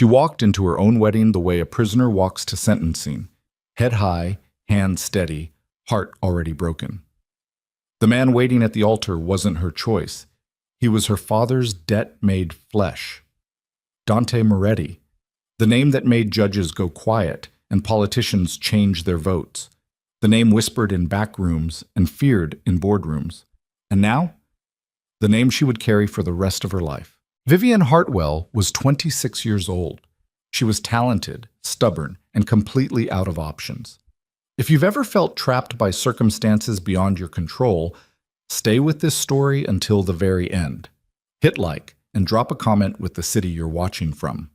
She walked into her own wedding the way a prisoner walks to sentencing, head high, hands steady, heart already broken. The man waiting at the altar wasn't her choice. He was her father's debt made flesh. Dante Moretti, the name that made judges go quiet and politicians change their votes. The name whispered in back rooms and feared in boardrooms. And now, the name she would carry for the rest of her life. Vivian Hartwell was 26 years old. She was talented, stubborn, and completely out of options. If you've ever felt trapped by circumstances beyond your control, stay with this story until the very end. Hit like and drop a comment with the city you're watching from.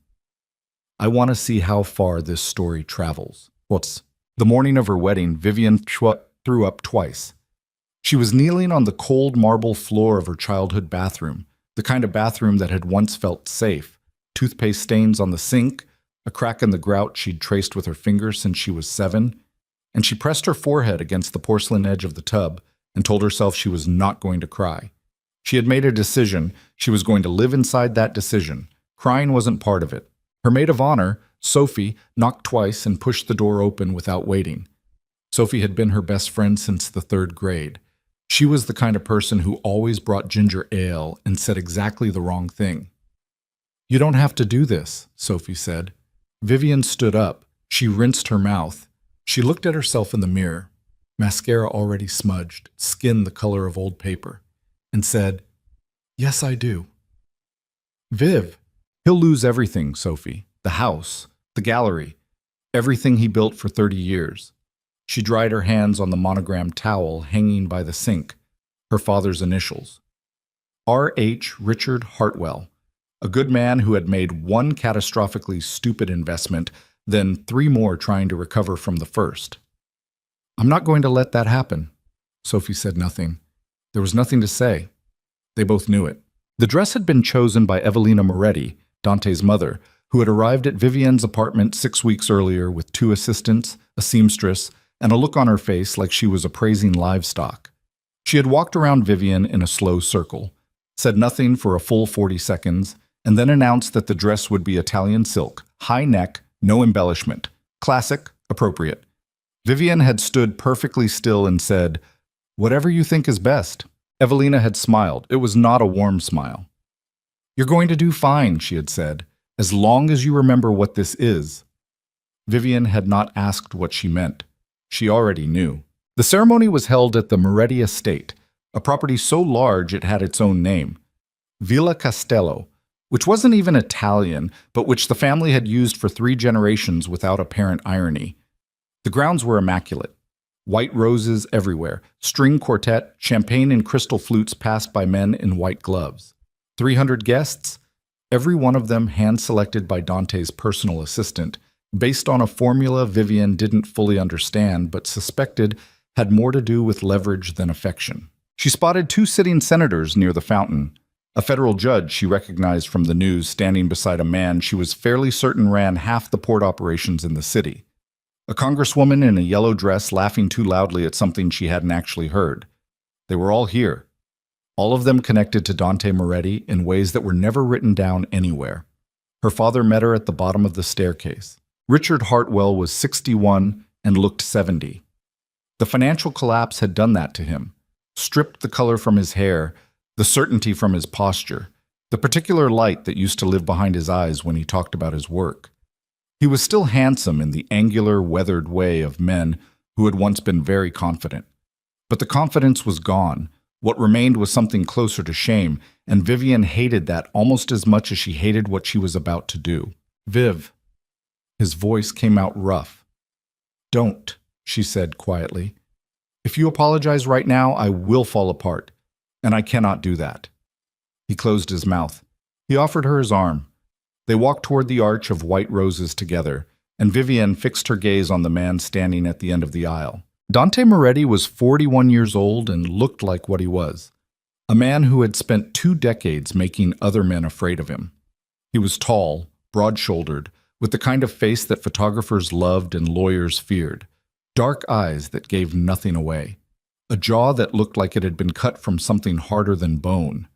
I want to see how far this story travels. The morning of her wedding, Vivian threw up twice. She was kneeling on the cold marble floor of her childhood bathroom, the kind of bathroom that had once felt safe. Toothpaste stains on the sink, a crack in the grout she'd traced with her fingers since she was 7, and she pressed her forehead against the porcelain edge of the tub and told herself she was not going to cry. She had made a decision. She was going to live inside that decision. Crying wasn't part of it. Her maid of honor, Sophie, knocked twice and pushed the door open without waiting. Sophie had been her best friend since the 3rd grade. She was the kind of person who always brought ginger ale and said exactly the wrong thing. "You don't have to do this," Sophie said. Vivian stood up. She rinsed her mouth. She looked at herself in the mirror, mascara already smudged, skin the color of old paper, and said, "Yes, I do." "Viv, he'll lose everything, Sophie. The house, the gallery, everything he built for 30 years. She dried her hands on the monogrammed towel hanging by the sink, her father's initials. R.H. Richard Hartwell, a good man who had made one catastrophically stupid investment, then 3 more trying to recover from the first. "I'm not going to let that happen." Sophie said nothing. There was nothing to say. They both knew it. The dress had been chosen by Evelina Moretti, Dante's mother, who had arrived at Vivian's apartment 6 weeks earlier with 2 assistants, a seamstress, and a look on her face like she was appraising livestock. She had walked around Vivian in a slow circle, said nothing for a full 40 seconds, and then announced that the dress would be Italian silk, high neck, no embellishment, classic, appropriate. Vivian had stood perfectly still and said, "Whatever you think is best." Evelina had smiled. It was not a warm smile. "You're going to do fine," she had said, "as long as you remember what this is." Vivian had not asked what she meant. She already knew. The ceremony was held at the Moretti estate, a property so large it had its own name, Villa Castello, which wasn't even Italian, but which the family had used for 3 generations without apparent irony. The grounds were immaculate. White roses everywhere, string quartet, champagne and crystal flutes passed by men in white gloves. 300 guests, every one of them hand-selected by Dante's personal assistant, based on a formula Vivian didn't fully understand but suspected had more to do with leverage than affection. She spotted 2 sitting senators near the fountain. A federal judge she recognized from the news standing beside a man she was fairly certain ran half the port operations in the city. A congresswoman in a yellow dress laughing too loudly at something she hadn't actually heard. They were all here. All of them connected to Dante Moretti in ways that were never written down anywhere. Her father met her at the bottom of the staircase. Richard Hartwell was 61 and looked 70. The financial collapse had done that to him, stripped the color from his hair, the certainty from his posture, the particular light that used to live behind his eyes when he talked about his work. He was still handsome in the angular, weathered way of men who had once been very confident. But the confidence was gone. What remained was something closer to shame, and Vivian hated that almost as much as she hated what she was about to do. "Viv." His voice came out rough. "Don't," she said quietly. "If you apologize right now, I will fall apart, and I cannot do that." He closed his mouth. He offered her his arm. They walked toward the arch of white roses together, and Vivian fixed her gaze on the man standing at the end of the aisle. Dante Moretti was 41 years old and looked like what he was, a man who had spent 2 decades making other men afraid of him. He was tall, broad-shouldered, with the kind of face that photographers loved and lawyers feared, dark eyes that gave nothing away, a jaw that looked like it had been cut from something harder than bone.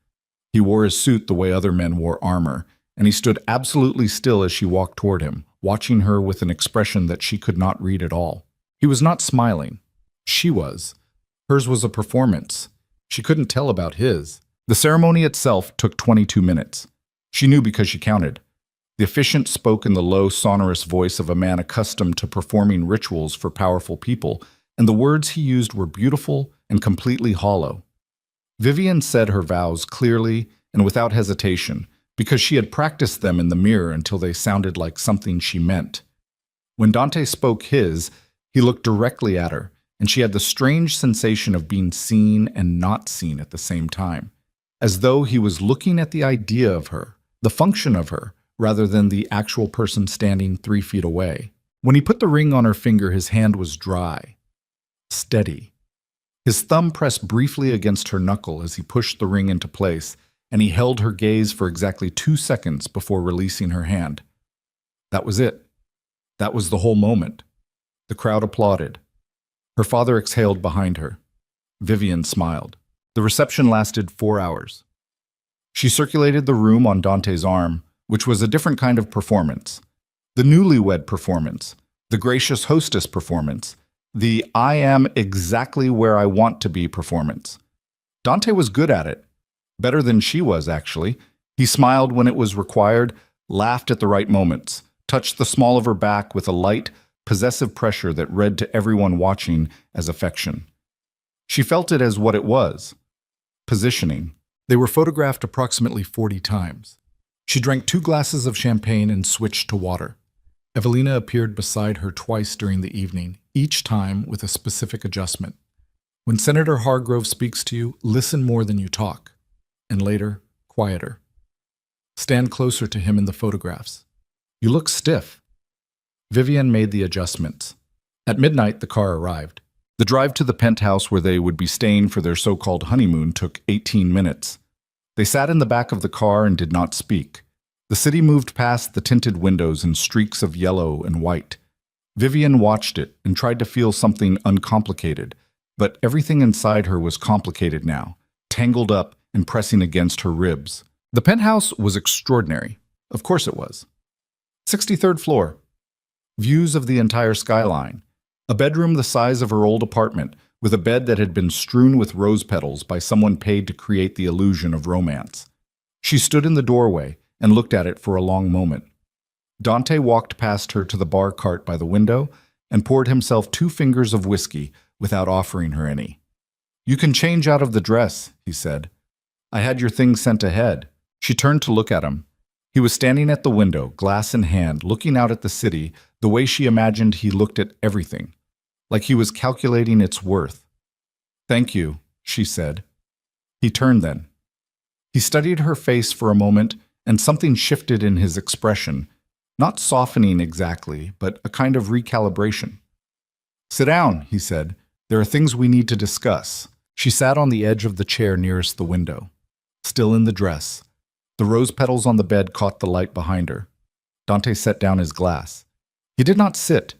He wore his suit the way other men wore armor, and he stood absolutely still as she walked toward him, watching her with an expression that she could not read at all. He was not smiling. She was. Hers was a performance. She couldn't tell about his. The ceremony itself took 22 minutes. She knew because she counted. The officiant spoke in the low, sonorous voice of a man accustomed to performing rituals for powerful people, and the words he used were beautiful and completely hollow. Vivian said her vows clearly and without hesitation, because she had practiced them in the mirror until they sounded like something she meant. When Dante spoke his, he looked directly at her, and she had the strange sensation of being seen and not seen at the same time, as though he was looking at the idea of her, the function of her, rather than the actual person standing 3 feet away. When he put the ring on her finger, his hand was dry, steady. His thumb pressed briefly against her knuckle as he pushed the ring into place, and he held her gaze for exactly 2 seconds before releasing her hand. That was it. That was the whole moment. The crowd applauded. Her father exhaled behind her. Vivian smiled. The reception lasted 4 hours. She circulated the room on Dante's arm, which was a different kind of performance. The newlywed performance, the gracious hostess performance, the I am exactly where I want to be performance. Dante was good at it. Better than she was, actually. He smiled when it was required, laughed at the right moments, touched the small of her back with a light, possessive pressure that read to everyone watching as affection. She felt it as what it was, positioning. They were photographed approximately 40 times. She drank 2 glasses of champagne and switched to water. Evelina appeared beside her twice during the evening, each time with a specific adjustment. When Senator Hargrove speaks to you, listen more than you talk. And later, quieter. Stand closer to him in the photographs. You look stiff. Vivian made the adjustments. At midnight, the car arrived. The drive to the penthouse where they would be staying for their so-called honeymoon took 18 minutes. They sat in the back of the car and did not speak. The city moved past the tinted windows in streaks of yellow and white. Vivian watched it and tried to feel something uncomplicated, but everything inside her was complicated now, tangled up and pressing against her ribs. The penthouse was extraordinary. Of course it was. 63rd floor. Views of the entire skyline. A bedroom the size of her old apartment, with a bed that had been strewn with rose petals by someone paid to create the illusion of romance. She stood in the doorway and looked at it for a long moment. Dante walked past her to the bar cart by the window and poured himself 2 fingers of whiskey without offering her any. "You can change out of the dress," he said. "I had your things sent ahead." She turned to look at him. He was standing at the window, glass in hand, looking out at the city the way she imagined he looked at everything, like he was calculating its worth. "Thank you," she said. He turned then. He studied her face for a moment, and something shifted in his expression, not softening exactly, but a kind of recalibration. "Sit down," he said. "There are things we need to discuss." She sat on the edge of the chair nearest the window, still in the dress. The rose petals on the bed caught the light behind her. Dante set down his glass. He did not sit.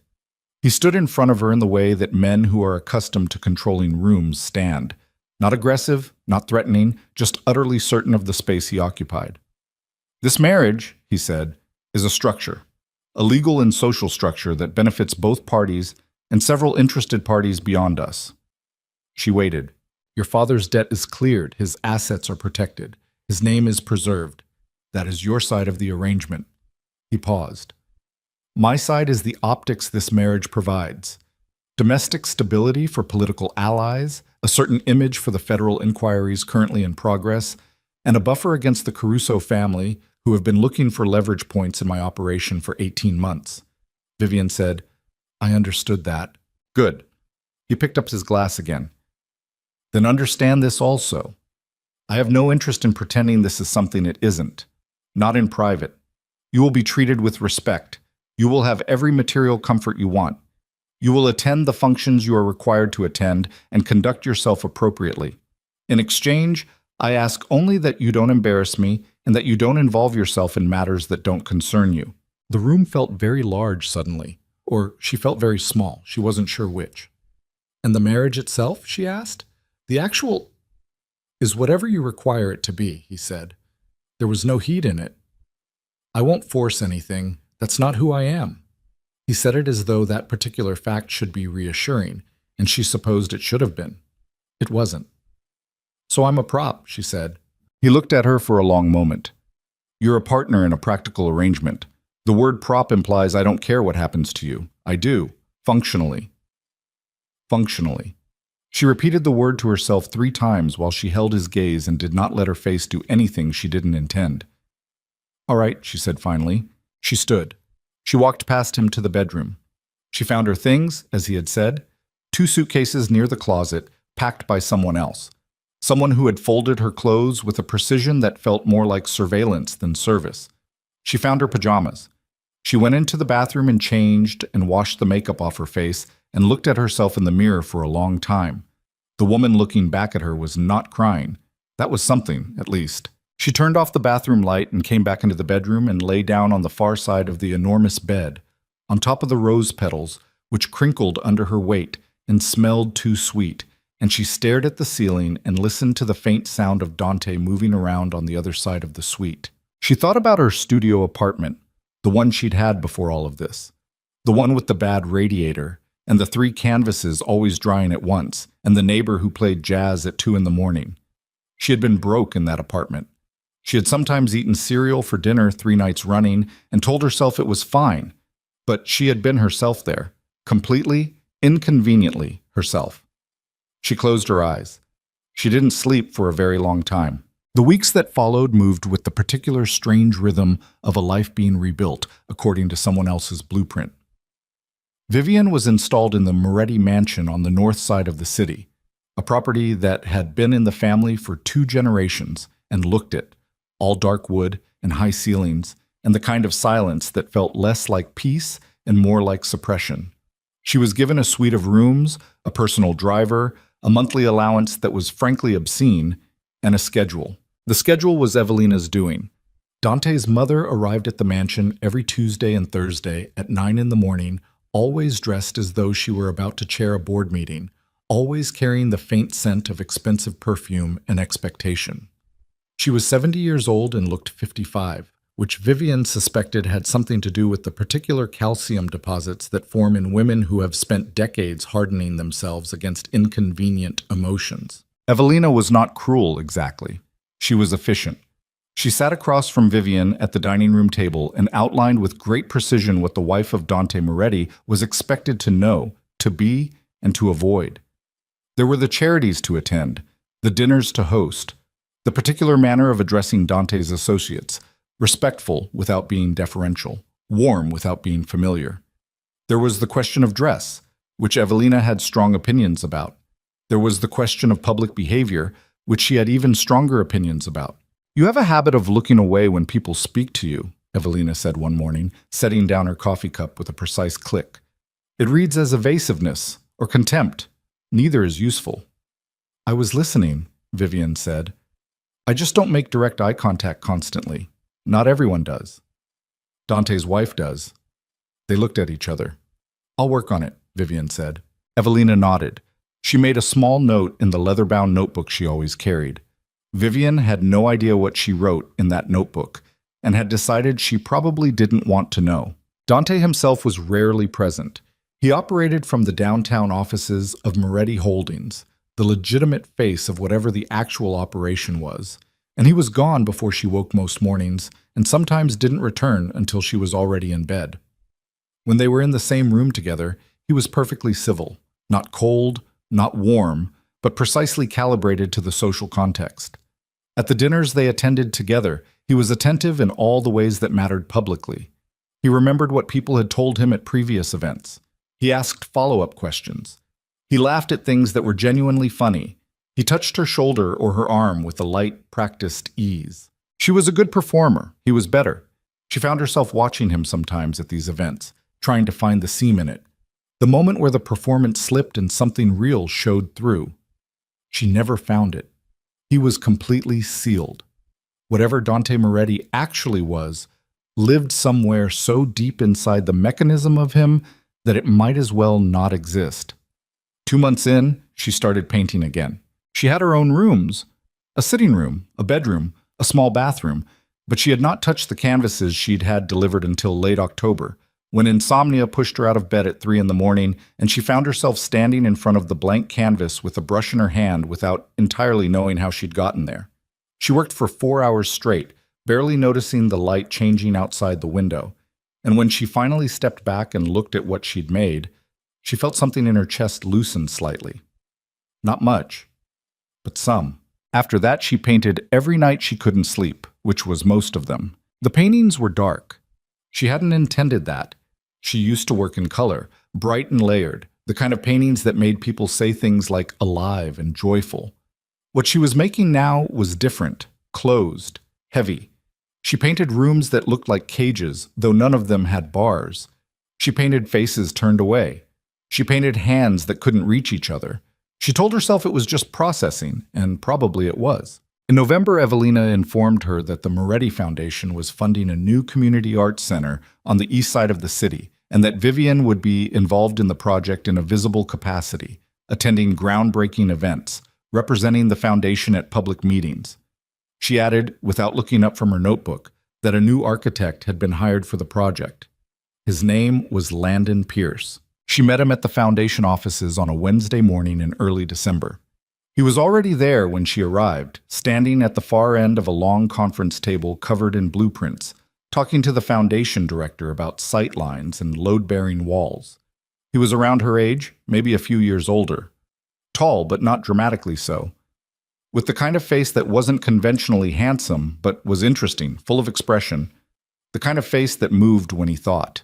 He stood in front of her in the way that men who are accustomed to controlling rooms stand, not aggressive, not threatening, just utterly certain of the space he occupied. "This marriage," he said, "is a structure, a legal and social structure that benefits both parties and several interested parties beyond us." She waited. "Your father's debt is cleared, his assets are protected, his name is preserved. That is your side of the arrangement." He paused. "My side is the optics this marriage provides. Domestic stability for political allies, a certain image for the federal inquiries currently in progress, and a buffer against the Caruso family, who have been looking for leverage points in my operation for 18 months. Vivian said, "I understood that." "Good." He picked up his glass again. "Then understand this also. I have no interest in pretending this is something it isn't. Not in private. You will be treated with respect. You will have every material comfort you want. You will attend the functions you are required to attend and conduct yourself appropriately. In exchange, I ask only that you don't embarrass me and that you don't involve yourself in matters that don't concern you." The room felt very large suddenly, or she felt very small. She wasn't sure which. "And the marriage itself?" she asked. "The actual is whatever you require it to be," he said. There was no heat in it. I won't force anything. That's not who I am. He said it as though that particular fact should be reassuring, and she supposed it should have been. It wasn't. So I'm a prop, she said. He looked at her for a long moment. You're a partner in a practical arrangement. The word prop implies I don't care what happens to you. I do. Functionally. Functionally. She repeated the word to herself 3 times while she held his gaze and did not let her face do anything she didn't intend. All right, she said finally. She stood. She walked past him to the bedroom. She found her things, as he had said, 2 suitcases near the closet, packed by someone else. Someone who had folded her clothes with a precision that felt more like surveillance than service. She found her pajamas. She went into the bathroom and changed and washed the makeup off her face and looked at herself in the mirror for a long time. The woman looking back at her was not crying. That was something, at least. She turned off the bathroom light and came back into the bedroom and lay down on the far side of the enormous bed, on top of the rose petals, which crinkled under her weight and smelled too sweet, and she stared at the ceiling and listened to the faint sound of Dante moving around on the other side of the suite. She thought about her studio apartment, the one she'd had before all of this, the one with the bad radiator, and the 3 canvases always drying at once, and the neighbor who played jazz at 2 in the morning. She had been broke in that apartment. She had sometimes eaten cereal for dinner 3 nights running and told herself it was fine, but she had been herself there, completely, inconveniently herself. She closed her eyes. She didn't sleep for a very long time. The weeks that followed moved with the particular strange rhythm of a life being rebuilt according to someone else's blueprint. Vivian was installed in the Moretti mansion on the north side of the city, a property that had been in the family for 2 generations and looked it, all dark wood and high ceilings, and the kind of silence that felt less like peace and more like suppression. She was given a suite of rooms, a personal driver, a monthly allowance that was frankly obscene, and a schedule. The schedule was Evelina's doing. Dante's mother arrived at the mansion every Tuesday and Thursday at 9 in the morning, always dressed as though she were about to chair a board meeting, always carrying the faint scent of expensive perfume and expectation. She was 70 years old and looked 55, which Vivian suspected had something to do with the particular calcium deposits that form in women who have spent decades hardening themselves against inconvenient emotions. Evelina was not cruel, exactly. She was efficient. She sat across from Vivian at the dining room table and outlined with great precision what the wife of Dante Moretti was expected to know, to be, and to avoid. There were the charities to attend, the dinners to host, the particular manner of addressing Dante's associates, respectful without being deferential, warm without being familiar. There was the question of dress, which Evelina had strong opinions about. There was the question of public behavior, which she had even stronger opinions about. You have a habit of looking away when people speak to you, Evelina said one morning, setting down her coffee cup with a precise click. It reads as evasiveness or contempt. Neither is useful. I was listening, Vivian said. I just don't make direct eye contact constantly. Not everyone does. Dante's wife does. They looked at each other. I'll work on it, Vivian said. Evelina nodded. She made a small note in the leather-bound notebook she always carried. Vivian had no idea what she wrote in that notebook and had decided she probably didn't want to know. Dante himself was rarely present. He operated from the downtown offices of Moretti Holdings, the legitimate face of whatever the actual operation was, and he was gone before she woke most mornings and sometimes didn't return until she was already in bed. When they were in the same room together, he was perfectly civil, not cold, not warm, but precisely calibrated to the social context. At the dinners they attended together, he was attentive in all the ways that mattered publicly. He remembered what people had told him at previous events. He asked follow-up questions. He laughed at things that were genuinely funny. He touched her shoulder or her arm with a light, practiced ease. She was a good performer. He was better. She found herself watching him sometimes at these events, trying to find the seam in it. The moment where the performance slipped and something real showed through. She never found it. He was completely sealed. Whatever Dante Moretti actually was, lived somewhere so deep inside the mechanism of him that it might as well not exist. 2 months in, she started painting again. She had her own rooms, a sitting room, a bedroom, a small bathroom, But she had not touched the canvases she'd had delivered until late October, when insomnia pushed her out of bed at 3 in the morning and she found herself standing in front of the blank canvas with a brush in her hand without entirely knowing how she'd gotten there. She worked for 4 hours straight, barely noticing the light changing outside the window, and when she finally stepped back and looked at what she'd made, she felt something in her chest loosen slightly. Not much, but some. After that, she painted every night she couldn't sleep, which was most of them. The paintings were dark. She hadn't intended that. She used to work in color, bright and layered, the kind of paintings that made people say things like alive and joyful. What she was making now was different, closed, heavy. She painted rooms that looked like cages, though none of them had bars. She painted faces turned away. She painted hands that couldn't reach each other. She told herself it was just processing, and probably it was. In November, Evelina informed her that the Moretti Foundation was funding a new community arts center on the east side of the city, and that Vivian would be involved in the project in a visible capacity, attending groundbreaking events, representing the foundation at public meetings. She added, without looking up from her notebook, that a new architect had been hired for the project. His name was Landon Pierce. She met him at the foundation offices on a Wednesday morning in early December. He was already there when she arrived, standing at the far end of a long conference table covered in blueprints, talking to the foundation director about sight lines and load-bearing walls. He was around her age, maybe a few years older. Tall, but not dramatically so. With the kind of face that wasn't conventionally handsome, but was interesting, full of expression. The kind of face that moved when he thought.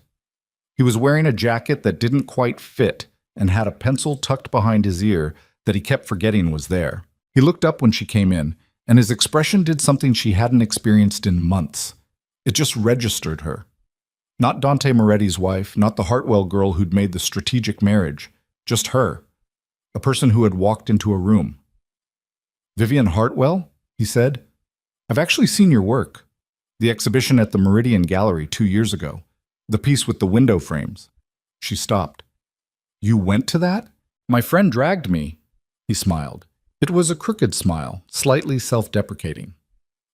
He was wearing a jacket that didn't quite fit and had a pencil tucked behind his ear that he kept forgetting was there. He looked up when she came in, and his expression did something she hadn't experienced in months. It just registered her. Not Dante Moretti's wife, not the Hartwell girl who'd made the strategic marriage, just her. A person who had walked into a room. "Vivian Hartwell?" he said. "I've actually seen your work. The exhibition at the Meridian Gallery 2 years ago. The piece with the window frames." She stopped. "You went to that?" "My friend dragged me." He smiled. It was a crooked smile, slightly self-deprecating.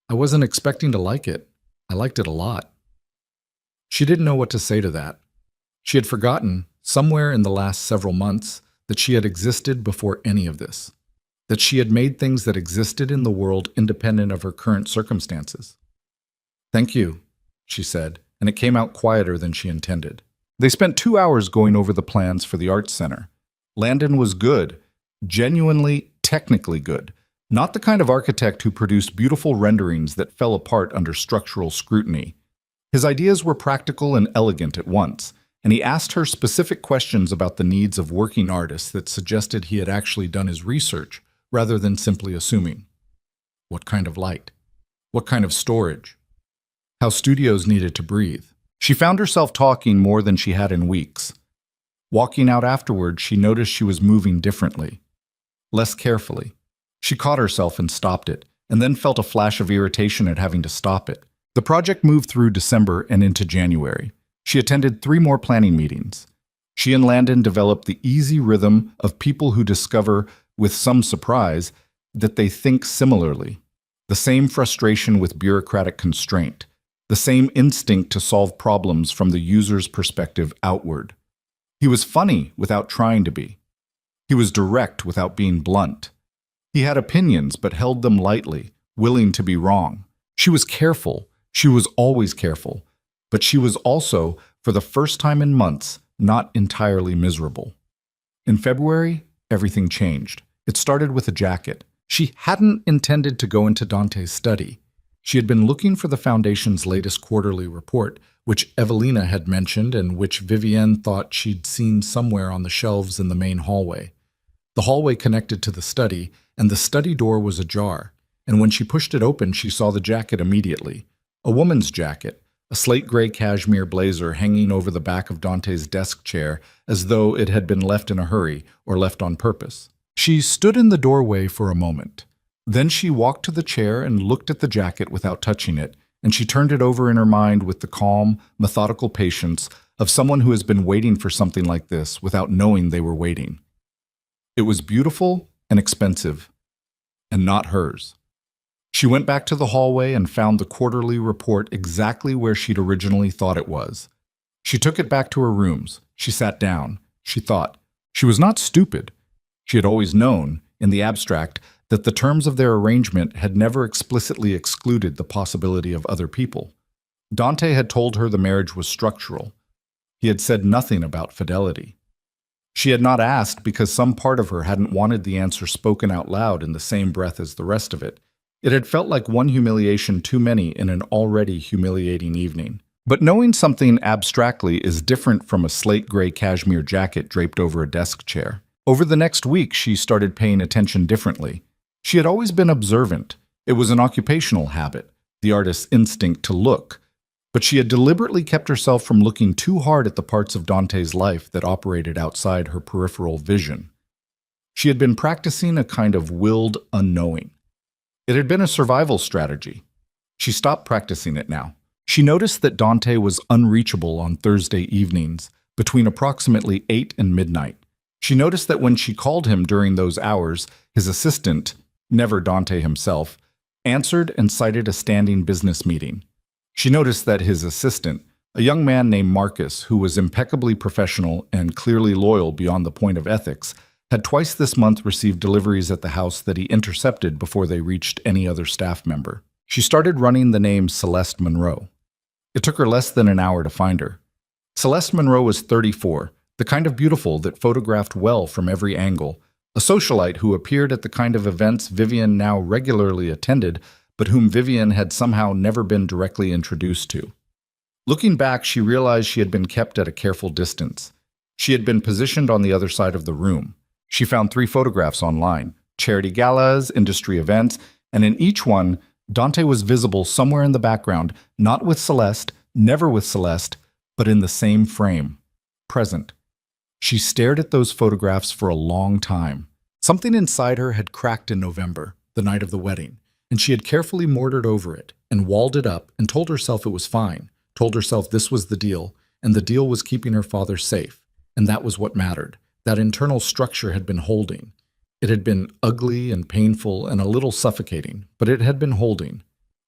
"I wasn't expecting to like it. I liked it a lot." She didn't know what to say to that. She had forgotten, somewhere in the last several months, that she had existed before any of this. That she had made things that existed in the world independent of her current circumstances. "Thank you," she said, and it came out quieter than she intended. They spent 2 hours going over the plans for the Arts Center. Landon was good, genuinely, technically good. Not the kind of architect who produced beautiful renderings that fell apart under structural scrutiny. His ideas were practical and elegant at once, and he asked her specific questions about the needs of working artists that suggested he had actually done his research, rather than simply assuming. What kind of light? What kind of storage? How studios needed to breathe. She found herself talking more than she had in weeks. Walking out afterward, she noticed she was moving differently. Less carefully. She caught herself and stopped it, and then felt a flash of irritation at having to stop it. The project moved through December and into January. She attended 3 more planning meetings. She and Landon developed the easy rhythm of people who discover, with some surprise, that they think similarly. The same frustration with bureaucratic constraint. The same instinct to solve problems from the user's perspective outward. He was funny without trying to be. He was direct without being blunt. He had opinions but held them lightly, willing to be wrong. She was careful. She was always careful. But she was also, for the first time in months, not entirely miserable. In February, everything changed. It started with a jacket. She hadn't intended to go into Dante's study. She had been looking for the Foundation's latest quarterly report, which Evelina had mentioned and which Vivienne thought she'd seen somewhere on the shelves in the main hallway. The hallway connected to the study, and the study door was ajar, and when she pushed it open, she saw the jacket immediately. A woman's jacket, a slate gray cashmere blazer hanging over the back of Dante's desk chair as though it had been left in a hurry or left on purpose. She stood in the doorway for a moment. Then she walked to the chair and looked at the jacket without touching it, and she turned it over in her mind with the calm, methodical patience of someone who has been waiting for something like this without knowing they were waiting. It was beautiful and expensive, and not hers. She went back to the hallway and found the quarterly report exactly where she'd originally thought it was. She took it back to her rooms. She sat down. She thought. She was not stupid. She had always known, in the abstract, that the terms of their arrangement had never explicitly excluded the possibility of other people. Dante had told her the marriage was structural. He had said nothing about fidelity. She had not asked because some part of her hadn't wanted the answer spoken out loud in the same breath as the rest of it. It had felt like one humiliation too many in an already humiliating evening. But knowing something abstractly is different from a slate-gray cashmere jacket draped over a desk chair. Over the next week, she started paying attention differently. She had always been observant. It was an occupational habit, the artist's instinct to look. But she had deliberately kept herself from looking too hard at the parts of Dante's life that operated outside her peripheral vision. She had been practicing a kind of willed unknowing. It had been a survival strategy. She stopped practicing it now. She noticed that Dante was unreachable on Thursday evenings, between approximately 8 and midnight. She noticed that when she called him during those hours, his assistant, never Dante himself, answered and cited a standing business meeting. She noticed that his assistant, a young man named Marcus, who was impeccably professional and clearly loyal beyond the point of ethics, had twice this month received deliveries at the house that he intercepted before they reached any other staff member. She started running the name Celeste Monroe. It took her less than an hour to find her. Celeste Monroe was 34, the kind of beautiful that photographed well from every angle, a socialite who appeared at the kind of events Vivian now regularly attended, but whom Vivian had somehow never been directly introduced to. Looking back, she realized she had been kept at a careful distance. She had been positioned on the other side of the room. She found 3 photographs online, charity galas, industry events, and in each one, Dante was visible somewhere in the background, not with Celeste, never with Celeste, but in the same frame, present. She stared at those photographs for a long time. Something inside her had cracked in November, the night of the wedding, and she had carefully mortared over it and walled it up and told herself it was fine, told herself this was the deal, and the deal was keeping her father safe, and that was what mattered. That internal structure had been holding. It had been ugly and painful and a little suffocating, but it had been holding.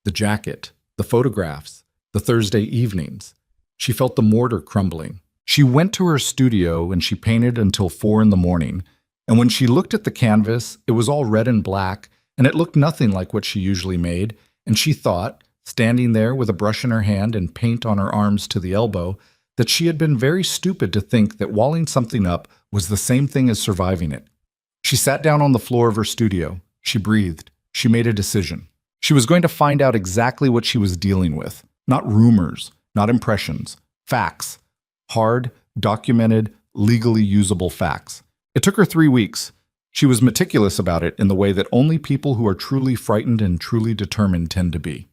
The jacket, the photographs, the Thursday evenings. She felt the mortar crumbling. She went to her studio and she painted until 4 in the morning. And when she looked at the canvas, it was all red and black, and it looked nothing like what she usually made. And she thought, standing there with a brush in her hand and paint on her arms to the elbow, that she had been very stupid to think that walling something up was the same thing as surviving it. She sat down on the floor of her studio. She breathed. She made a decision. She was going to find out exactly what she was dealing with. Not rumors, not impressions. Facts. Hard, documented, legally usable facts. It took her 3 weeks. She was meticulous about it in the way that only people who are truly frightened and truly determined tend to be.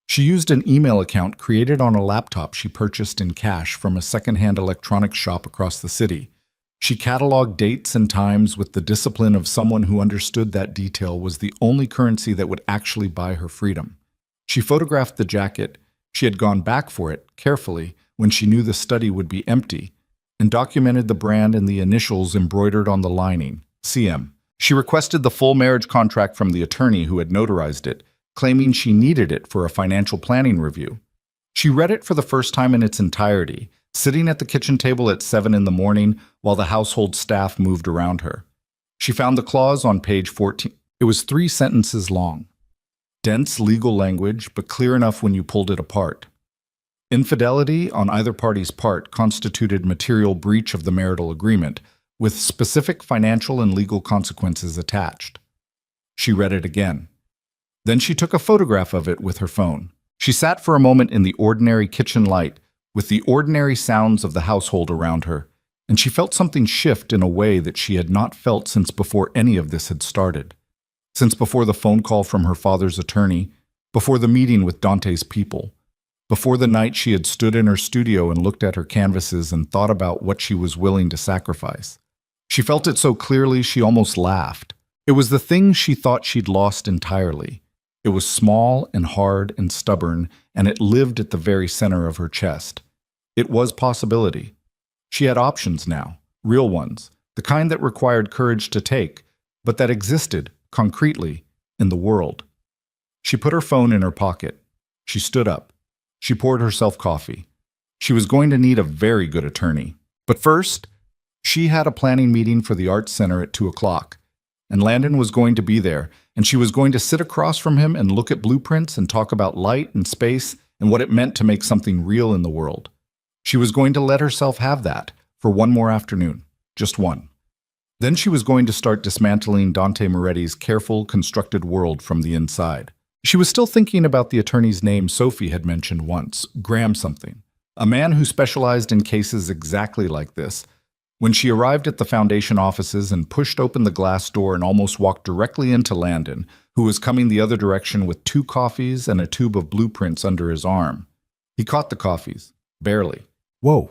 She used an email account created on a laptop she purchased in cash from a secondhand electronics shop across the city. She cataloged dates and times with the discipline of someone who understood that detail was the only currency that would actually buy her freedom. She photographed the jacket. She had gone back for it, carefully, when she knew the study would be empty, and documented the brand and the initials embroidered on the lining, CM. She requested the full marriage contract from the attorney who had notarized it, claiming she needed it for a financial planning review. She read it for the first time in its entirety, sitting at the kitchen table at 7 in the morning while the household staff moved around her. She found the clause on page 14. It was 3 sentences long. Dense legal language, but clear enough when you pulled it apart. Infidelity on either party's part constituted material breach of the marital agreement, with specific financial and legal consequences attached. She read it again. Then she took a photograph of it with her phone. She sat for a moment in the ordinary kitchen light, with the ordinary sounds of the household around her, and she felt something shift in a way that she had not felt since before any of this had started. Since before the phone call from her father's attorney, before the meeting with Dante's people, before the night she had stood in her studio and looked at her canvases and thought about what she was willing to sacrifice. She felt it so clearly she almost laughed. It was the thing she thought she'd lost entirely. It was small and hard and stubborn, and it lived at the very center of her chest. It was possibility. She had options now, real ones, the kind that required courage to take, but that existed, concretely, in the world. She put her phone in her pocket. She stood up. She poured herself coffee. She was going to need a very good attorney. But first, she had a planning meeting for the Arts Center at 2 o'clock. And Landon was going to be there, and she was going to sit across from him and look at blueprints and talk about light and space and what it meant to make something real in the world. She was going to let herself have that for one more afternoon, just one. Then she was going to start dismantling Dante Moretti's careful, constructed world from the inside. She was still thinking about the attorney's name Sophie had mentioned once, Graham something, a man who specialized in cases exactly like this. When she arrived at the foundation offices and pushed open the glass door and almost walked directly into Landon, who was coming the other direction with 2 coffees and a tube of blueprints under his arm. He caught the coffees, barely. Whoa.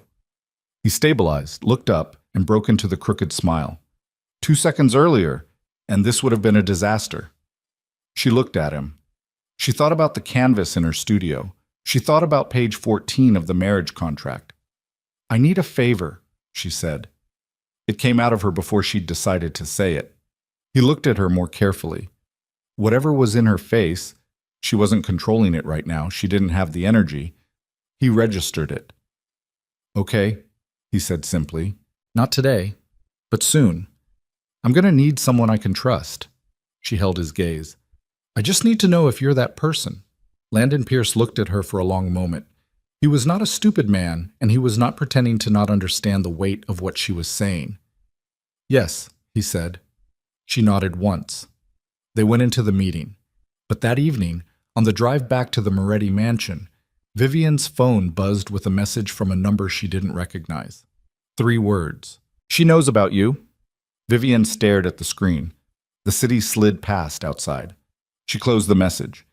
He stabilized, looked up, and broke into the crooked smile. 2 seconds earlier, and this would have been a disaster. She looked at him. She thought about the canvas in her studio. She thought about page 14 of the marriage contract. "I need a favor," she said. It came out of her before she'd decided to say it. He looked at her more carefully. Whatever was in her face, she wasn't controlling it right now. She didn't have the energy. He registered it. "Okay," he said simply. "Not today, but soon. I'm going to need someone I can trust." She held his gaze. "I just need to know if you're that person." Landon Pierce looked at her for a long moment. He was not a stupid man, and he was not pretending to not understand the weight of what she was saying. "Yes," he said. She nodded once. They went into the meeting. But that evening, on the drive back to the Moretti mansion, Vivian's phone buzzed with a message from a number she didn't recognize. 3 words. "She knows about you." Vivian stared at the screen. The city slid past outside. She closed the message.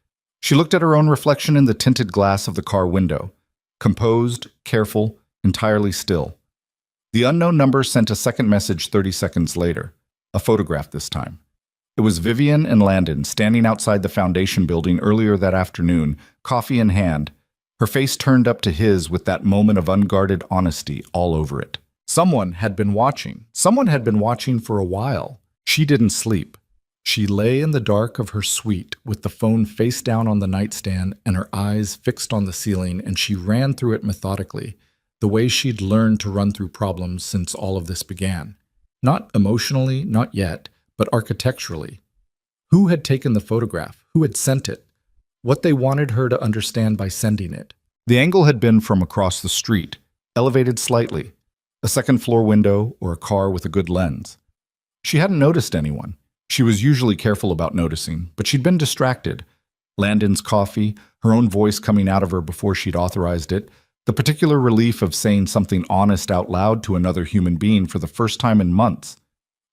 She looked at her own reflection in the tinted glass of the car window. Composed, careful, entirely still. The unknown number sent a second message 30 seconds later. A photograph this time. It was Vivian and Landon standing outside the foundation building earlier that afternoon, coffee in hand, her face turned up to his with that moment of unguarded honesty all over it. Someone had been watching. Someone had been watching for a while. She didn't sleep. She lay in the dark of her suite with the phone face down on the nightstand and her eyes fixed on the ceiling, and she ran through it methodically, the way she'd learned to run through problems since all of this began. Not emotionally, not yet, but architecturally. Who had taken the photograph? Who had sent it? What they wanted her to understand by sending it. The angle had been from across the street, elevated slightly. A second-floor window or a car with a good lens. She hadn't noticed anyone. She was usually careful about noticing, but she'd been distracted. Landon's coffee, her own voice coming out of her before she'd authorized it, the particular relief of saying something honest out loud to another human being for the first time in months.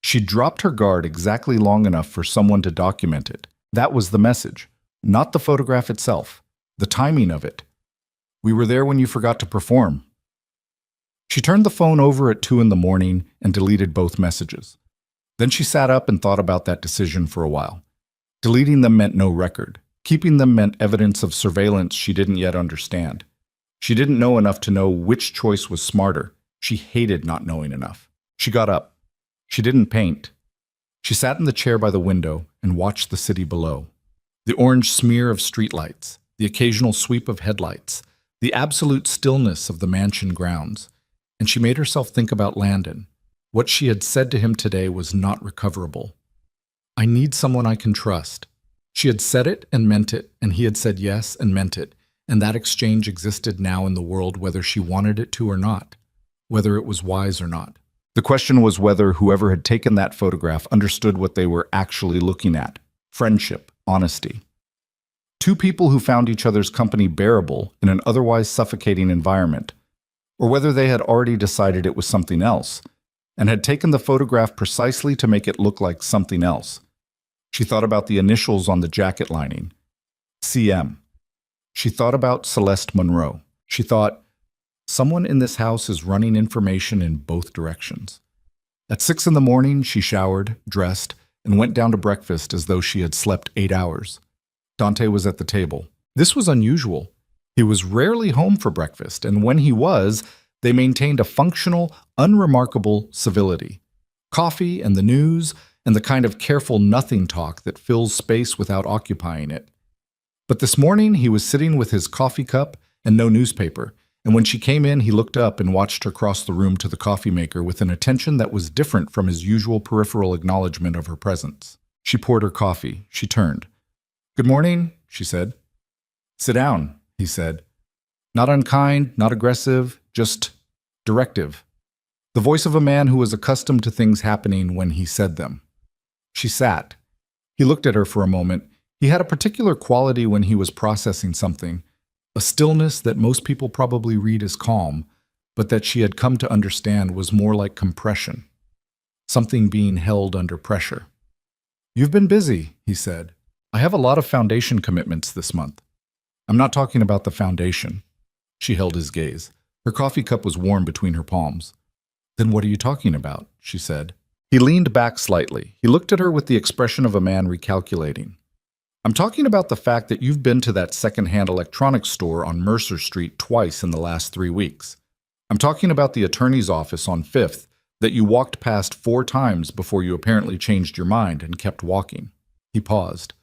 She'd dropped her guard exactly long enough for someone to document it. That was the message, not the photograph itself, the timing of it. "We were there when you forgot to perform." She turned the phone over at 2 in the morning and deleted both messages. Then she sat up and thought about that decision for a while. Deleting them meant no record. Keeping them meant evidence of surveillance she didn't yet understand. She didn't know enough to know which choice was smarter. She hated not knowing enough. She got up. She didn't paint. She sat in the chair by the window and watched the city below. The orange smear of streetlights, the occasional sweep of headlights, the absolute stillness of the mansion grounds. And she made herself think about Landon. What she had said to him today was not recoverable. "I need someone I can trust." She had said it and meant it, and he had said yes and meant it, and that exchange existed now in the world whether she wanted it to or not, whether it was wise or not. The question was whether whoever had taken that photograph understood what they were actually looking at: friendship, honesty. 2 people who found each other's company bearable in an otherwise suffocating environment, or whether they had already decided it was something else, and had taken the photograph precisely to make it look like something else. She thought about the initials on the jacket lining. CM. She thought about Celeste Monroe. She thought, someone in this house is running information in both directions. At 6 in the morning, she showered, dressed, and went down to breakfast as though she had slept 8 hours. Dante was at the table. This was unusual. He was rarely home for breakfast, and when he was, they maintained a functional, unremarkable civility. Coffee and the news, and the kind of careful nothing talk that fills space without occupying it. But this morning he was sitting with his coffee cup and no newspaper, and when she came in he looked up and watched her cross the room to the coffee maker with an attention that was different from his usual peripheral acknowledgement of her presence. She poured her coffee. She turned. "Good morning," she said. "Sit down," he said. Not unkind, not aggressive, just directive. The voice of a man who was accustomed to things happening when he said them. She sat. He looked at her for a moment. He had a particular quality when he was processing something, a stillness that most people probably read as calm, but that she had come to understand was more like compression, something being held under pressure. "You've been busy," he said. "I have a lot of foundation commitments this month." "I'm not talking about the foundation." She held his gaze. Her coffee cup was warm between her palms. "Then what are you talking about?" she said. He leaned back slightly. He looked at her with the expression of a man recalculating. "I'm talking about the fact that you've been to that second-hand electronics store on Mercer Street twice in the last 3 weeks. I'm talking about the attorney's office on 5th that you walked past 4 times before you apparently changed your mind and kept walking." He paused.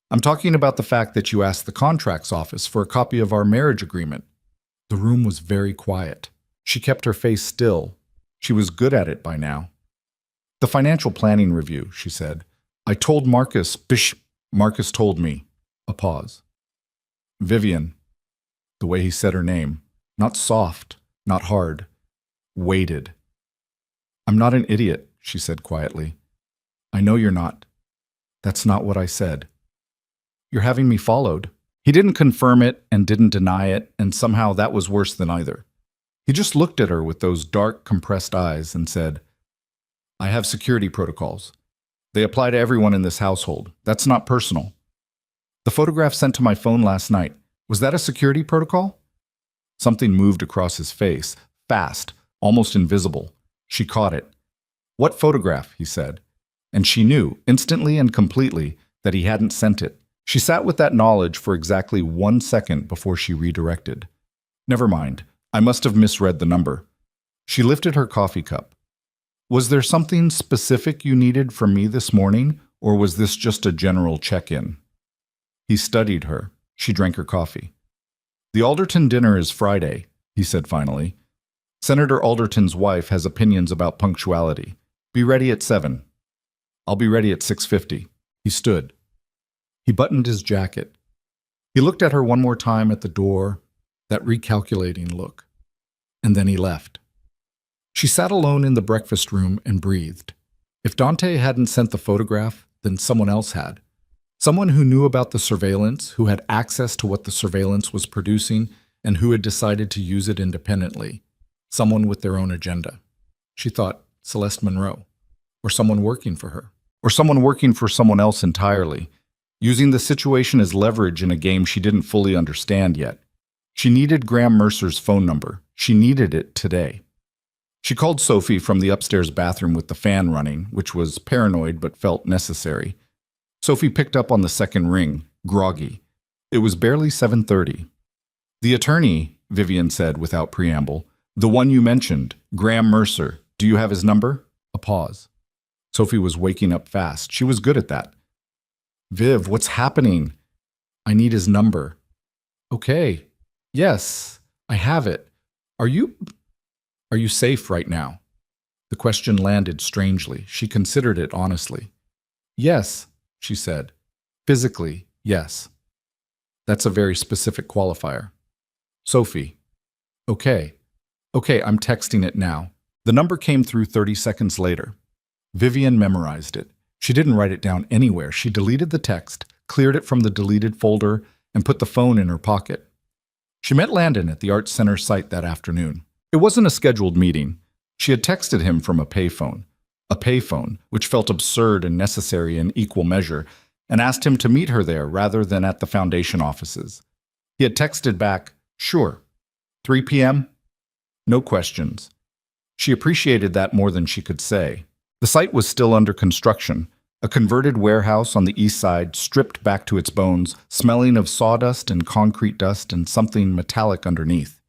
"I'm talking about the fact that you asked the contracts office for a copy of our marriage agreement." The room was very quiet. She kept her face still. She was good at it by now. "The financial planning review," she said. "I told Marcus, Marcus told me." A pause. "Vivian," the way he said her name, not soft, not hard, weighted. "I'm not an idiot," she said quietly. "I know you're not. That's not what I said. You're having me followed." He didn't confirm it and didn't deny it, and somehow that was worse than either. He just looked at her with those dark, compressed eyes and said, "I have security protocols. They apply to everyone in this household. That's not personal. The photograph sent to my phone last night, was that a security protocol?" Something moved across his face, fast, almost invisible. She caught it. "What photograph?" he said. And she knew, instantly and completely, that he hadn't sent it. She sat with that knowledge for exactly 1 second before she redirected. "Never mind. I must have misread the number." She lifted her coffee cup. "Was there something specific you needed from me this morning, or was this just a general check-in?" He studied her. She drank her coffee. "The Alderton dinner is Friday," he said finally. "Senator Alderton's wife has opinions about punctuality. Be ready at 7. I'll be ready at 6:50. He stood. He buttoned his jacket. He looked at her one more time at the door, that recalculating look. And then he left. She sat alone in the breakfast room and breathed. If Dante hadn't sent the photograph, then someone else had. Someone who knew about the surveillance, who had access to what the surveillance was producing, and who had decided to use it independently. Someone with their own agenda. She thought Celeste Monroe, or someone working for her, or someone working for someone else entirely, using the situation as leverage in a game she didn't fully understand yet. She needed Graham Mercer's phone number. She needed it today. She called Sophie from the upstairs bathroom with the fan running, which was paranoid but felt necessary. Sophie picked up on the second ring, groggy. It was barely 7:30. "The attorney," Vivian said without preamble. "The one you mentioned, Graham Mercer. Do you have his number?" A pause. Sophie was waking up fast. She was good at that. "Viv, what's happening?" "I need his number." "Okay. Yes, I have it. Are you safe right now?" The question landed strangely. She considered it honestly. "Yes," she said. "Physically, yes." That's a very specific qualifier. "Sophie." "Okay. Okay, I'm texting it now." The number came through 30 seconds later. Vivian memorized it. She didn't write it down anywhere. She deleted the text, cleared it from the deleted folder, and put the phone in her pocket. She met Landon at the Arts Center site that afternoon. It wasn't a scheduled meeting. She had texted him from a payphone, which felt absurd and necessary in equal measure, and asked him to meet her there rather than at the foundation offices. He had texted back, "Sure. 3 p.m.? No questions." She appreciated that more than she could say. The site was still under construction, a converted warehouse on the east side, stripped back to its bones, smelling of sawdust and concrete dust and something metallic underneath.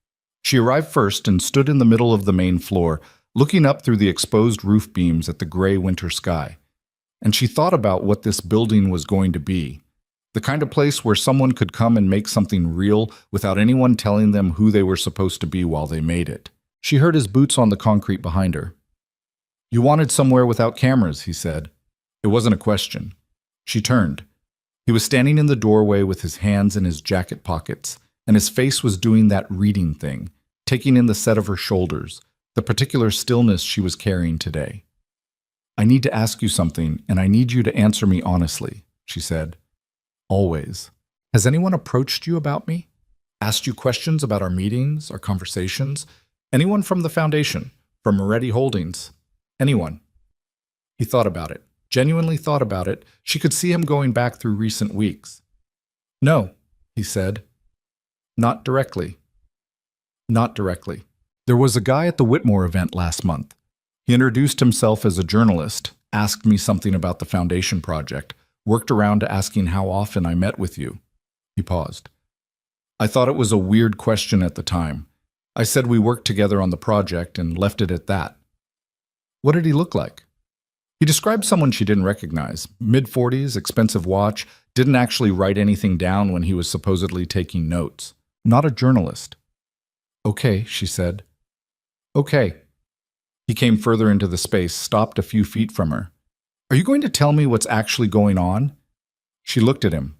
She arrived first and stood in the middle of the main floor, looking up through the exposed roof beams at the gray winter sky. And she thought about what this building was going to be. The kind of place where someone could come and make something real without anyone telling them who they were supposed to be while they made it. She heard his boots on the concrete behind her. You wanted somewhere without cameras, he said. It wasn't a question. She turned. He was standing in the doorway with his hands in his jacket pockets, and his face was doing that reading thing, taking in the set of her shoulders, the particular stillness she was carrying today. I need to ask you something, and I need you to answer me honestly, she said. Always. Has anyone approached you about me? Asked you questions about our meetings, our conversations? Anyone from the foundation, from Moretti Holdings? Anyone? He thought about it, genuinely thought about it. She could see him going back through recent weeks. No, he said. Not directly. Not directly. There was a guy at the Whitmore event last month. He introduced himself as a journalist, asked me something about the foundation project, worked around to asking how often I met with you. He paused. I thought it was a weird question at the time. I said we worked together on the project and left it at that. What did he look like? He described someone she didn't recognize. Mid-40s, expensive watch, didn't actually write anything down when he was supposedly taking notes. Not a journalist. Okay, she said. Okay. He came further into the space, stopped a few feet from her. Are you going to tell me what's actually going on? She looked at him.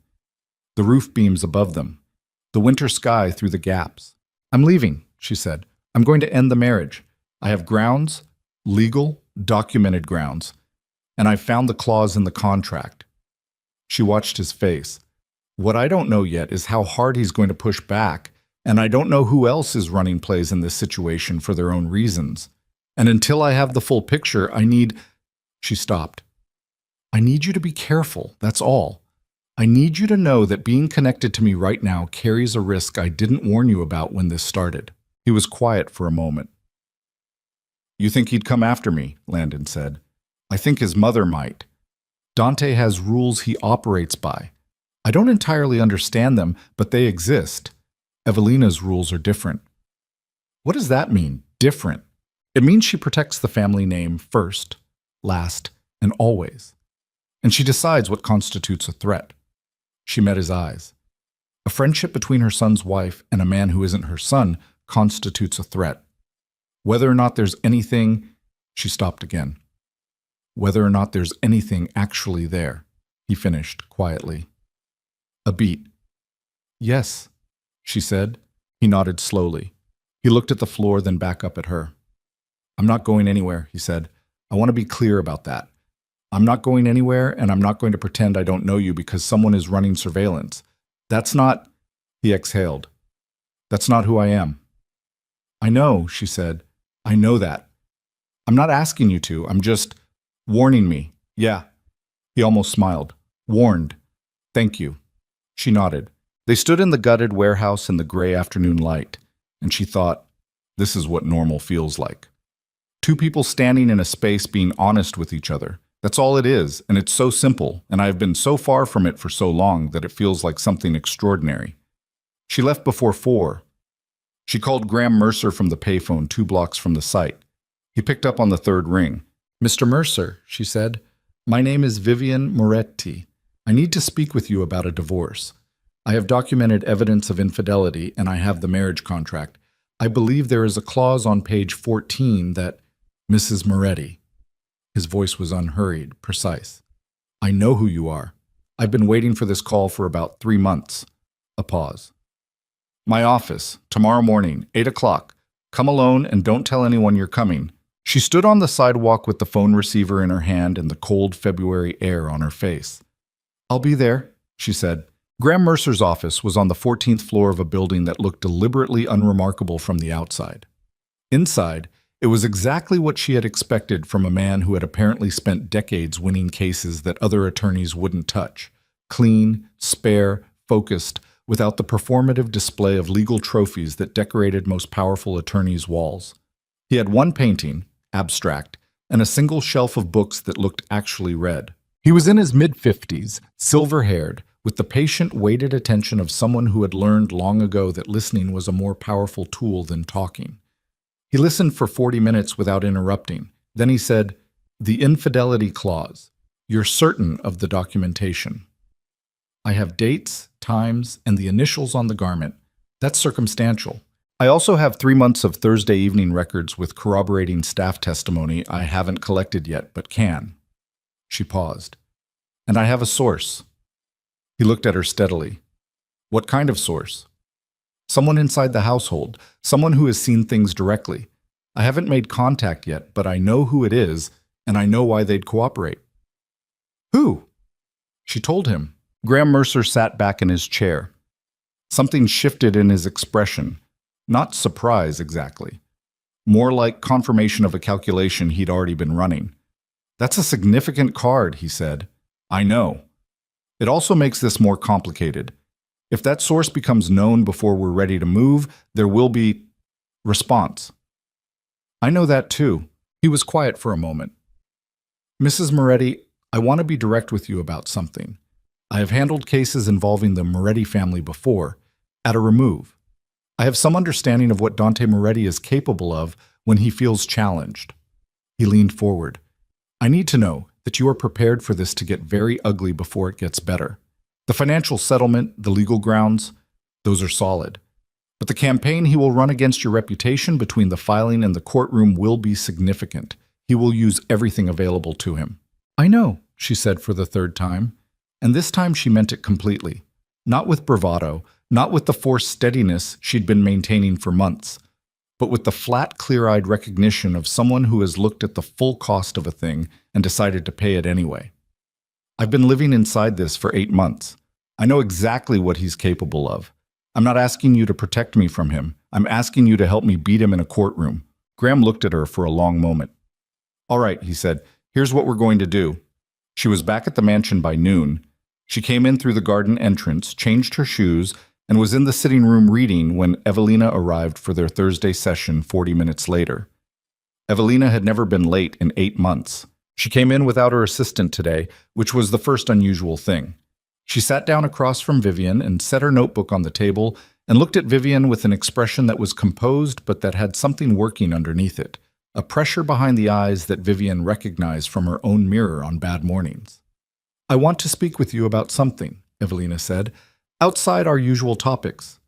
The roof beams above them. The winter sky through the gaps. I'm leaving, she said. I'm going to end the marriage. I have grounds, legal, documented grounds, and I've found the clause in the contract. She watched his face. What I don't know yet is how hard he's going to push back, and I don't know who else is running plays in this situation for their own reasons. And until I have the full picture, I need... She stopped. I need you to be careful, that's all. I need you to know that being connected to me right now carries a risk I didn't warn you about when this started. He was quiet for a moment. You think he'd come after me, Landon said. I think his mother might. Dante has rules he operates by. I don't entirely understand them, but they exist. Evelina's rules are different. What does that mean, different? It means she protects the family name first, last, and always. And she decides what constitutes a threat. She met his eyes. A friendship between her son's wife and a man who isn't her son constitutes a threat. Whether or not there's anything... She stopped again. Whether or not there's anything actually there, he finished quietly. A beat. Yes, she said. He nodded slowly. He looked at the floor, then back up at her. I'm not going anywhere, he said. I want to be clear about that. I'm not going anywhere, and I'm not going to pretend I don't know you because someone is running surveillance. That's not... He exhaled. That's not who I am. I know, she said. I know that. I'm not asking you to. I'm just warning me. Yeah. He almost smiled. Warned. Thank you. She nodded. They stood in the gutted warehouse in the gray afternoon light, and she thought, this is what normal feels like. Two people standing in a space being honest with each other. That's all it is, and it's so simple, and I have been so far from it for so long that it feels like something extraordinary. She left before 4. She called Graham Mercer from the payphone 2 blocks from the site. He picked up on the 3rd ring. Mr. Mercer, she said, my name is Vivian Moretti. I need to speak with you about a divorce. I have documented evidence of infidelity, and I have the marriage contract. I believe there is a clause on page 14 that... Mrs. Moretti. His voice was unhurried, precise. I know who you are. I've been waiting for this call for about 3 months. A pause. My office, tomorrow morning, 8 o'clock. Come alone and don't tell anyone you're coming. She stood on the sidewalk with the phone receiver in her hand and the cold February air on her face. I'll be there, she said. Graham Mercer's office was on the 14th floor of a building that looked deliberately unremarkable from the outside. Inside, it was exactly what she had expected from a man who had apparently spent decades winning cases that other attorneys wouldn't touch. Clean, spare, focused, without the performative display of legal trophies that decorated most powerful attorneys' walls. He had one painting, abstract, and a single shelf of books that looked actually read. He was in his mid-50s, silver-haired, with the patient, weighted attention of someone who had learned long ago that listening was a more powerful tool than talking. He listened for 40 minutes without interrupting. Then he said, the infidelity clause. You're certain of the documentation. I have dates, times, and the initials on the garment. That's circumstantial. I also have 3 months of Thursday evening records with corroborating staff testimony I haven't collected yet, but can. She paused. And I have a source. He looked at her steadily. What kind of source? Someone inside the household, someone who has seen things directly. I haven't made contact yet, but I know who it is, and I know why they'd cooperate. Who? She told him. Graham Mercer sat back in his chair. Something shifted in his expression. Not surprise, exactly. More like confirmation of a calculation he'd already been running. That's a significant card, he said. I know. It also makes this more complicated. If that source becomes known before we're ready to move, there will be response. I know that too. He was quiet for a moment. Mrs. Moretti, I want to be direct with you about something. I have handled cases involving the Moretti family before, at a remove. I have some understanding of what Dante Moretti is capable of when he feels challenged. He leaned forward. I need to know that you are prepared for this to get very ugly before it gets better. The financial settlement, the legal grounds, those are solid. But the campaign he will run against your reputation between the filing and the courtroom will be significant. He will use everything available to him. I know, she said for the third time. And this time she meant it completely. Not with bravado, not with the forced steadiness she'd been maintaining for months, but with the flat, clear-eyed recognition of someone who has looked at the full cost of a thing and decided to pay it anyway. I've been living inside this for 8 months. I know exactly what he's capable of. I'm not asking you to protect me from him. I'm asking you to help me beat him in a courtroom. Graham looked at her for a long moment. All right, he said, here's what we're going to do. She was back at the mansion by noon. She came in through the garden entrance, changed her shoes, and was in the sitting room reading when Evelina arrived for their Thursday session 40 minutes later. Evelina had never been late in 8 months. She came in without her assistant today, which was the first unusual thing. She sat down across from Vivian and set her notebook on the table and looked at Vivian with an expression that was composed but that had something working underneath it, a pressure behind the eyes that Vivian recognized from her own mirror on bad mornings. I want to speak with you about something, Evelina said, outside our usual topics.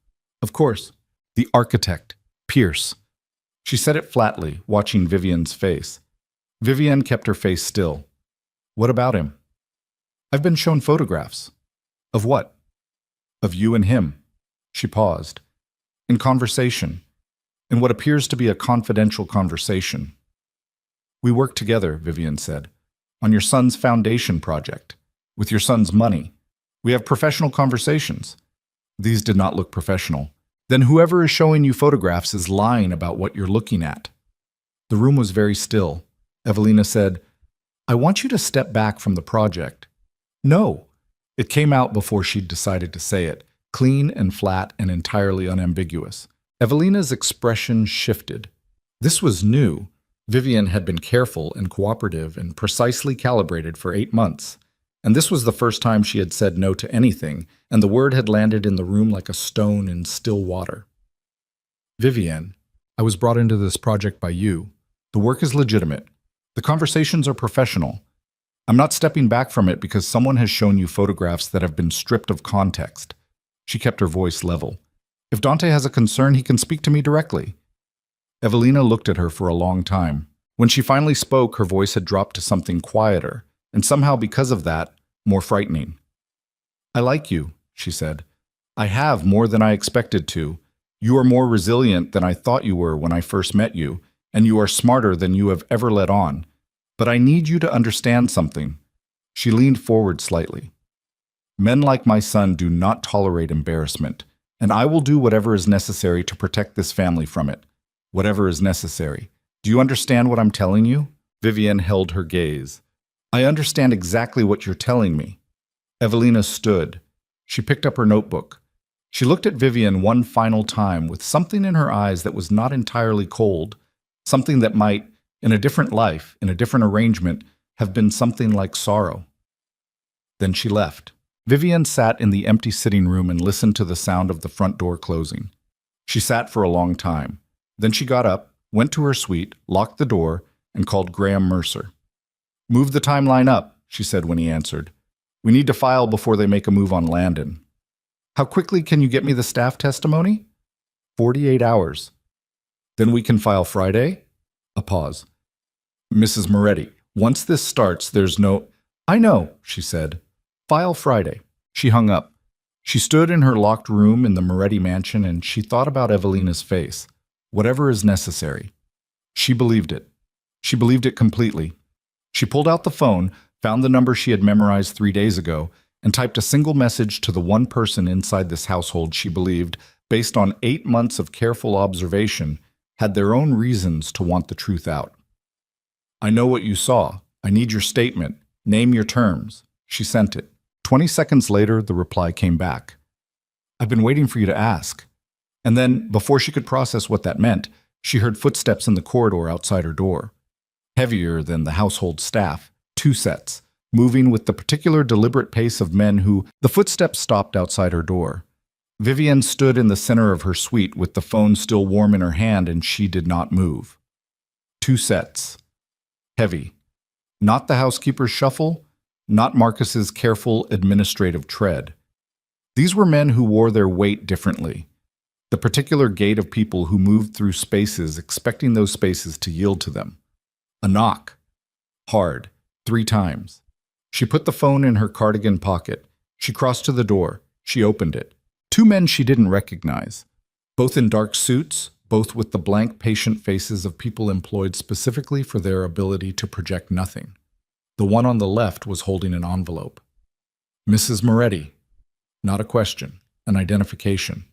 Of course, the architect, Pierce. She said it flatly, watching Vivian's face. Vivian kept her face still. What about him? I've been shown photographs. Of what? Of you and him. She paused. In conversation. In what appears to be a confidential conversation. We work together, Vivian said, on your son's foundation project, with your son's money. We have professional conversations. These did not look professional. Then whoever is showing you photographs is lying about what you're looking at. The room was very still. Evelina said, I want you to step back from the project. No. It came out before she'd decided to say it, clean and flat and entirely unambiguous. Evelina's expression shifted. This was new. Vivian had been careful and cooperative and precisely calibrated for 8 months. And this was the first time she had said no to anything, and the word had landed in the room like a stone in still water. Vivian, I was brought into this project by you. The work is legitimate. The conversations are professional. I'm not stepping back from it because someone has shown you photographs that have been stripped of context. She kept her voice level. If Dante has a concern, he can speak to me directly. Evelina looked at her for a long time. When she finally spoke, her voice had dropped to something quieter, and somehow because of that, more frightening. I like you, she said. I have more than I expected to. You are more resilient than I thought you were when I first met you, and you are smarter than you have ever let on. But I need you to understand something. She leaned forward slightly. Men like my son do not tolerate embarrassment, and I will do whatever is necessary to protect this family from it. Whatever is necessary. Do you understand what I'm telling you? Vivian held her gaze. I understand exactly what you're telling me. Evelina stood. She picked up her notebook. She looked at Vivian one final time with something in her eyes that was not entirely cold, something that might, in a different life, in a different arrangement, have been something like sorrow. Then she left. Vivian sat in the empty sitting room and listened to the sound of the front door closing. She sat for a long time. Then she got up, went to her suite, locked the door, and called Graham Mercer. Move the timeline up, she said when he answered. We need to file before they make a move on Landon. How quickly can you get me the staff testimony? 48 hours. Then we can file Friday? A pause. Mrs. Moretti, once this starts, there's no... I know, she said. File Friday. She hung up. She stood in her locked room in the Moretti mansion and she thought about Evelina's face. Whatever is necessary. She believed it. She believed it completely. She pulled out the phone, found the number she had memorized 3 days ago, and typed a single message to the one person inside this household she believed, based on 8 months of careful observation, had their own reasons to want the truth out. I know what you saw. I need your statement. Name your terms. She sent it. 20 seconds later, the reply came back. I've been waiting for you to ask. And then, before she could process what that meant, she heard footsteps in the corridor outside her door. Heavier than the household staff, 2 sets, moving with the particular deliberate pace of men who... The footsteps stopped outside her door. Vivienne stood in the center of her suite with the phone still warm in her hand and she did not move. 2 sets. Heavy. Not the housekeeper's shuffle, not Marcus's careful administrative tread. These were men who wore their weight differently. The particular gait of people who moved through spaces expecting those spaces to yield to them. A knock. Hard. 3 times. She put the phone in her cardigan pocket. She crossed to the door. She opened it. 2 men she didn't recognize. Both in dark suits, both with the blank, patient faces of people employed specifically for their ability to project nothing. The one on the left was holding an envelope. Mrs. Moretti. Not a question, an identification.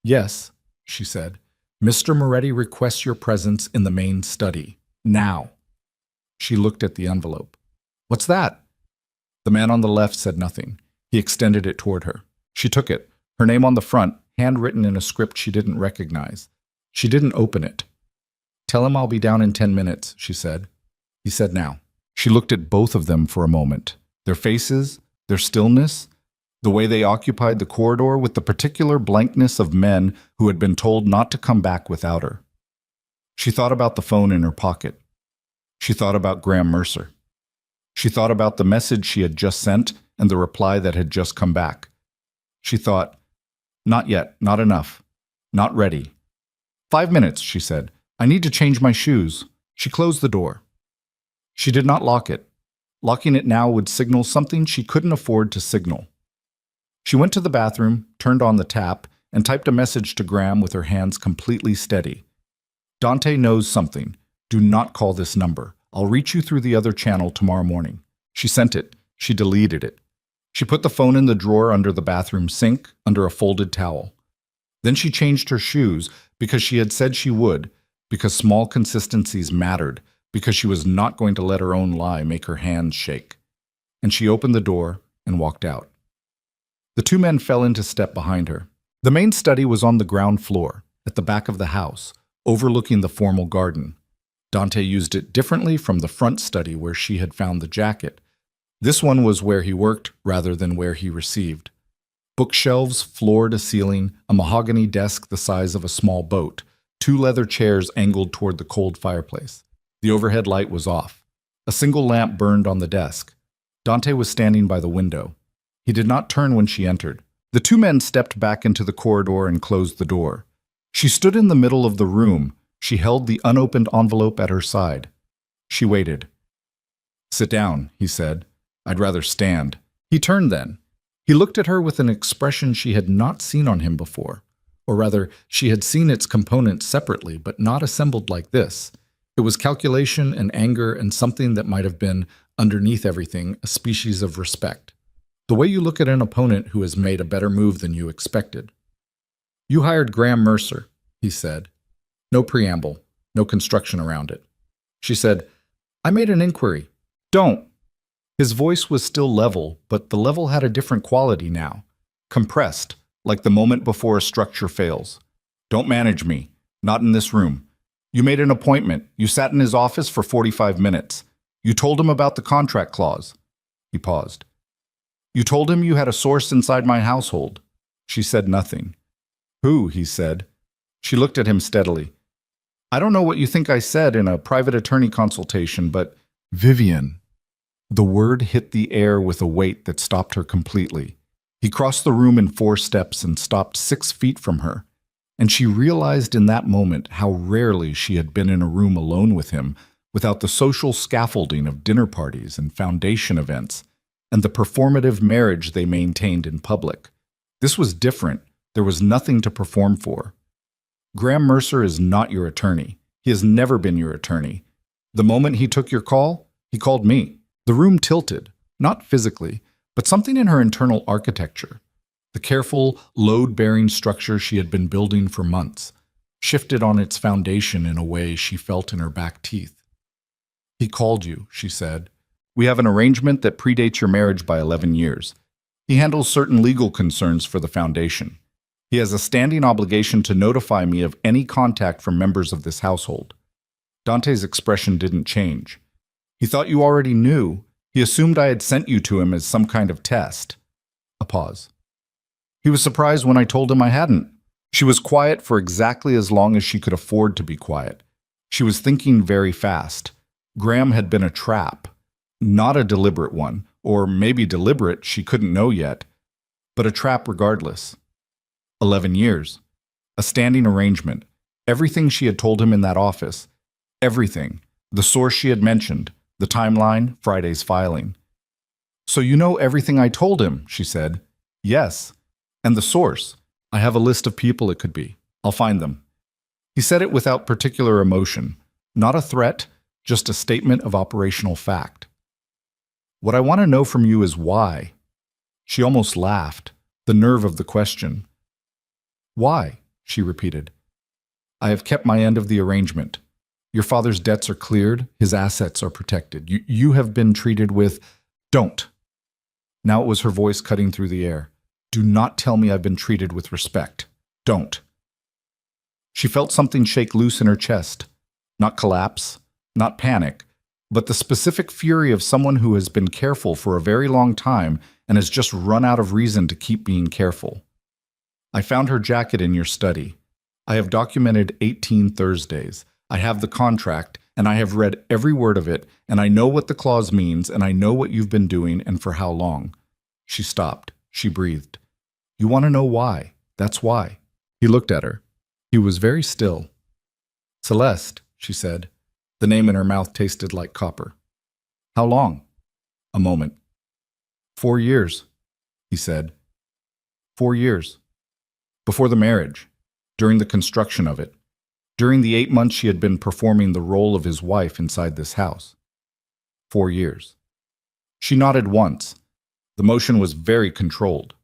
Yes, she said. Mr. Moretti requests your presence in the main study. Now. She looked at the envelope. What's that? The man on the left said nothing. He extended it toward her. She took it, her name on the front, handwritten in a script she didn't recognize. She didn't open it. Tell him I'll be down in 10 minutes, she said. He said now. She looked at both of them for a moment. Their faces, their stillness, the way they occupied the corridor with the particular blankness of men who had been told not to come back without her. She thought about the phone in her pocket. She thought about Graham Mercer. She thought about the message she had just sent and the reply that had just come back. She thought, not yet, not enough, not ready. 5 minutes, she said. I need to change my shoes. She closed the door. She did not lock it. Locking it now would signal something she couldn't afford to signal. She went to the bathroom, turned on the tap, and typed a message to Graham with her hands completely steady. Dante knows something. Do not call this number. I'll reach you through the other channel tomorrow morning. She sent it. She deleted it. She put the phone in the drawer under the bathroom sink, under a folded towel. Then she changed her shoes because she had said she would, because small consistencies mattered, because she was not going to let her own lie make her hands shake. And she opened the door and walked out. The 2 men fell into step behind her. The main study was on the ground floor, at the back of the house, overlooking the formal garden. Dante used it differently from the front study where she had found the jacket. This one was where he worked rather than where he received. Bookshelves, floor to ceiling, a mahogany desk the size of a small boat, 2 leather chairs angled toward the cold fireplace. The overhead light was off. A single lamp burned on the desk. Dante was standing by the window. He did not turn when she entered. The 2 men stepped back into the corridor and closed the door. She stood in the middle of the room. She held the unopened envelope at her side. She waited. Sit down, he said. I'd rather stand. He turned then. He looked at her with an expression she had not seen on him before. Or rather, she had seen its components separately, but not assembled like this. It was calculation and anger and something that might have been, underneath everything, a species of respect. The way you look at an opponent who has made a better move than you expected. You hired Graham Mercer, he said. No preamble, no construction around it. She said, I made an inquiry. Don't. His voice was still level, but the level had a different quality now. Compressed, like the moment before a structure fails. Don't manage me. Not in this room. You made an appointment. You sat in his office for 45 minutes. You told him about the contract clause. He paused. You told him you had a source inside my household. She said nothing. Who? He said. She looked at him steadily. I don't know what you think I said in a private attorney consultation, but Vivienne. The word hit the air with a weight that stopped her completely. He crossed the room in 4 steps and stopped 6 feet from her, and she realized in that moment how rarely she had been in a room alone with him without the social scaffolding of dinner parties and foundation events, and the performative marriage they maintained in public. This was different. There was nothing to perform for. Graham Mercer is not your attorney. He has never been your attorney. The moment he took your call, he called me. The room tilted, not physically, but something in her internal architecture. The careful, load-bearing structure she had been building for months shifted on its foundation in a way she felt in her back teeth. He called you, she said. We have an arrangement that predates your marriage by 11 years. He handles certain legal concerns for the foundation. He has a standing obligation to notify me of any contact from members of this household. Dante's expression didn't change. He thought you already knew. He assumed I had sent you to him as some kind of test. A pause. He was surprised when I told him I hadn't. She was quiet for exactly as long as she could afford to be quiet. She was thinking very fast. Graham had been a trap. Not a deliberate one, or maybe deliberate, she couldn't know yet, but a trap regardless. 11 years. A standing arrangement. Everything she had told him in that office. Everything. The source she had mentioned. The timeline, Friday's filing. So you know everything I told him, she said. Yes. And the source. I have a list of people it could be. I'll find them. He said it without particular emotion. Not a threat, just a statement of operational fact. What I want to know from you is why. She almost laughed, the nerve of the question. Why? She repeated. I have kept my end of the arrangement. Your father's debts are cleared, his assets are protected. You have been treated with... Don't. Now it was her voice cutting through the air. Do not tell me I've been treated with respect. Don't. She felt something shake loose in her chest. Not collapse, not panic, but the specific fury of someone who has been careful for a very long time and has just run out of reason to keep being careful. I found her jacket in your study. I have documented 18 Thursdays. I have the contract, and I have read every word of it, and I know what the clause means, and I know what you've been doing and for how long. She stopped. She breathed. You want to know why? That's why. He looked at her. He was very still. Celeste, she said. The name in her mouth tasted like copper. How long? A moment. 4 years, he said. 4 years. Before the marriage, during the construction of it, during the 8 months she had been performing the role of his wife inside this house. 4 years. She nodded once. The motion was very controlled.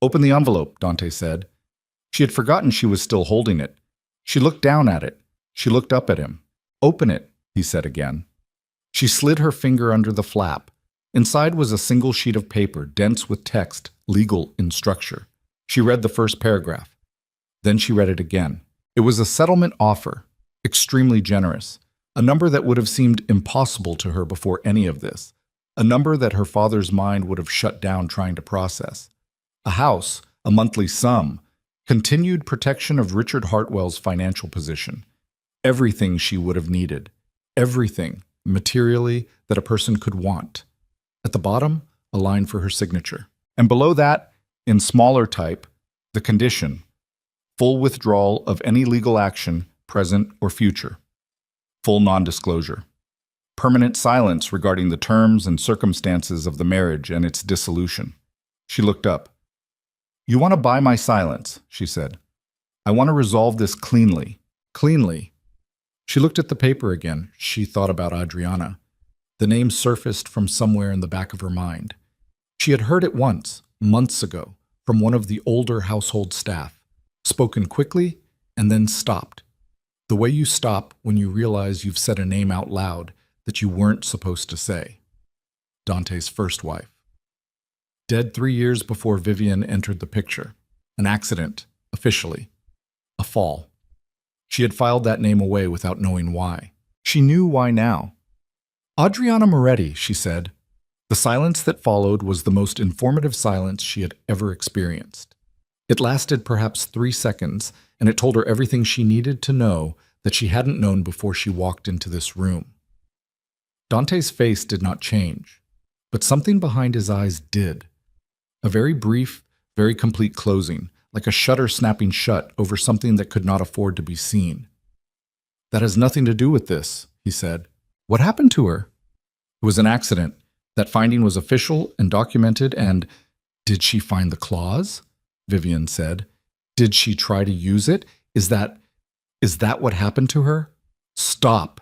Open the envelope, Dante said. She had forgotten she was still holding it. She looked down at it. She looked up at him. Open it, he said again. She slid her finger under the flap. Inside was a single sheet of paper, dense with text, legal in structure. She read the first paragraph. Then she read it again. It was a settlement offer, extremely generous, a number that would have seemed impossible to her before any of this, a number that her father's mind would have shut down trying to process. A house, a monthly sum, continued protection of Richard Hartwell's financial position, everything she would have needed, everything, materially, that a person could want. At the bottom, a line for her signature. And below that, in smaller type, the condition, full withdrawal of any legal action, present or future. Full non-disclosure. Permanent silence regarding the terms and circumstances of the marriage and its dissolution. She looked up. You want to buy my silence, she said. I want to resolve this cleanly. Cleanly. She looked at the paper again. She thought about Adriana. The name surfaced from somewhere in the back of her mind. She had heard it once, months ago, from one of the older household staff. Spoken quickly, and then stopped. The way you stop when you realize you've said a name out loud that you weren't supposed to say. Dante's first wife. Dead 3 years before Vivian entered the picture. An accident, officially. A fall. She had filed that name away without knowing why. She knew why now. Adriana Moretti, she said. The silence that followed was the most informative silence she had ever experienced. It lasted perhaps 3 seconds, and it told her everything she needed to know that she hadn't known before she walked into this room. Dante's face did not change, but something behind his eyes did. A very brief, very complete closing, like a shutter snapping shut over something that could not afford to be seen. "That has nothing to do with this," he said. "What happened to her?" "It was an accident. That finding was official and documented and—" "Did she find the claws?" Vivian said. "Did she try to use it? Is that what happened to her?" "Stop."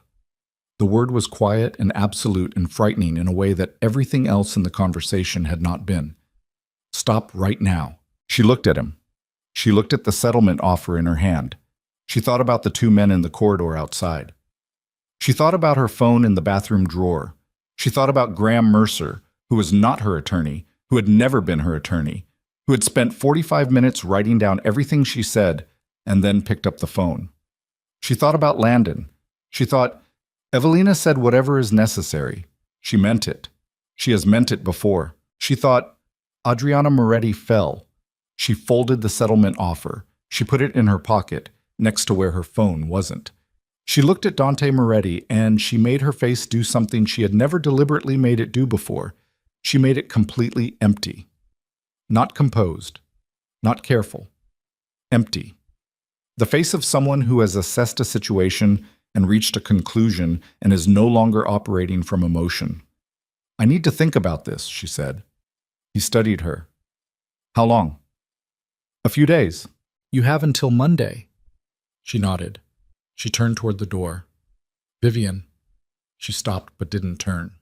The word was quiet and absolute and frightening in a way that everything else in the conversation had not been. "Stop right now." She looked at him. She looked at the settlement offer in her hand. She thought about the two men in the corridor outside. She thought about her phone in the bathroom drawer. She thought about Graham Mercer, who was not her attorney, who had never been her attorney, who had spent 45 minutes writing down everything she said and then picked up the phone. She thought about Landon. She thought, Evelina said whatever is necessary. She meant it. She has meant it before. She thought, Adriana Moretti fell. She folded the settlement offer. She put it in her pocket, next to where her phone wasn't. She looked at Dante Moretti, and she made her face do something she had never deliberately made it do before. She made it completely empty. Not composed. Not careful. Empty. The face of someone who has assessed a situation and reached a conclusion and is no longer operating from emotion. "I need to think about this," she said. He studied her. "How long?" "A few days." "You have until Monday." She nodded. She turned toward the door. "Vivian." She stopped but didn't turn.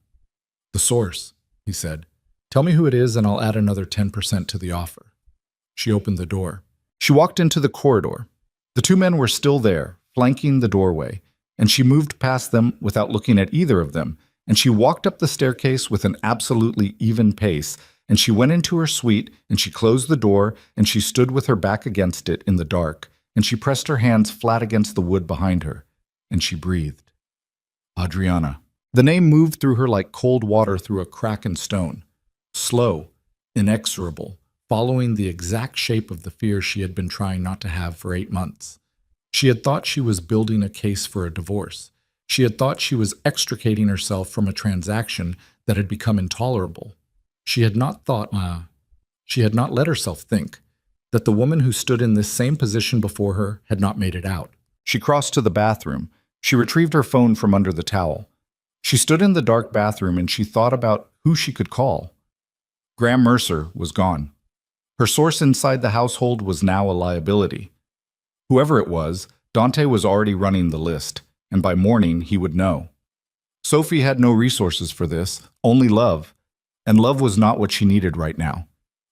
"The source," he said. "Tell me who it is and I'll add another 10% to the offer." She opened the door. She walked into the corridor. The two men were still there, flanking the doorway, and she moved past them without looking at either of them, and she walked up the staircase with an absolutely even pace, and she went into her suite, and she closed the door, and she stood with her back against it in the dark, and she pressed her hands flat against the wood behind her, and she breathed. Adriana. The name moved through her like cold water through a crack in stone. Slow, inexorable, following the exact shape of the fear she had been trying not to have for 8 months. She had thought she was building a case for a divorce. She had thought she was extricating herself from a transaction that had become intolerable. She had not let herself think that the woman who stood in this same position before her had not made it out. She crossed to the bathroom. She retrieved her phone from under the towel. She stood in the dark bathroom and she thought about who she could call. Graham Mercer was gone. Her source inside the household was now a liability. Whoever it was, Dante was already running the list, and by morning he would know. Sophie had no resources for this, only love, and love was not what she needed right now.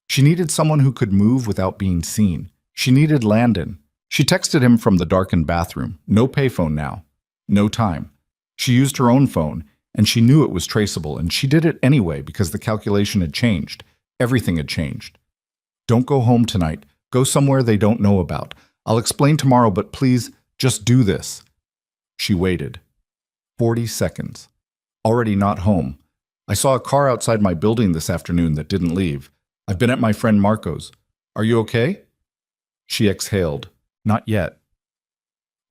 She needed someone who could move without being seen. She needed Landon. She texted him from the darkened bathroom. No payphone now. No time. She used her own phone, and she knew it was traceable, and she did it anyway because the calculation had changed. Everything had changed. "Don't go home tonight. Go somewhere they don't know about. I'll explain tomorrow, but please, just do this." She waited. 40 seconds. Already not home. "I saw a car outside my building this afternoon that didn't leave. I've been at my friend Marco's. Are you okay?" She exhaled. "Not yet.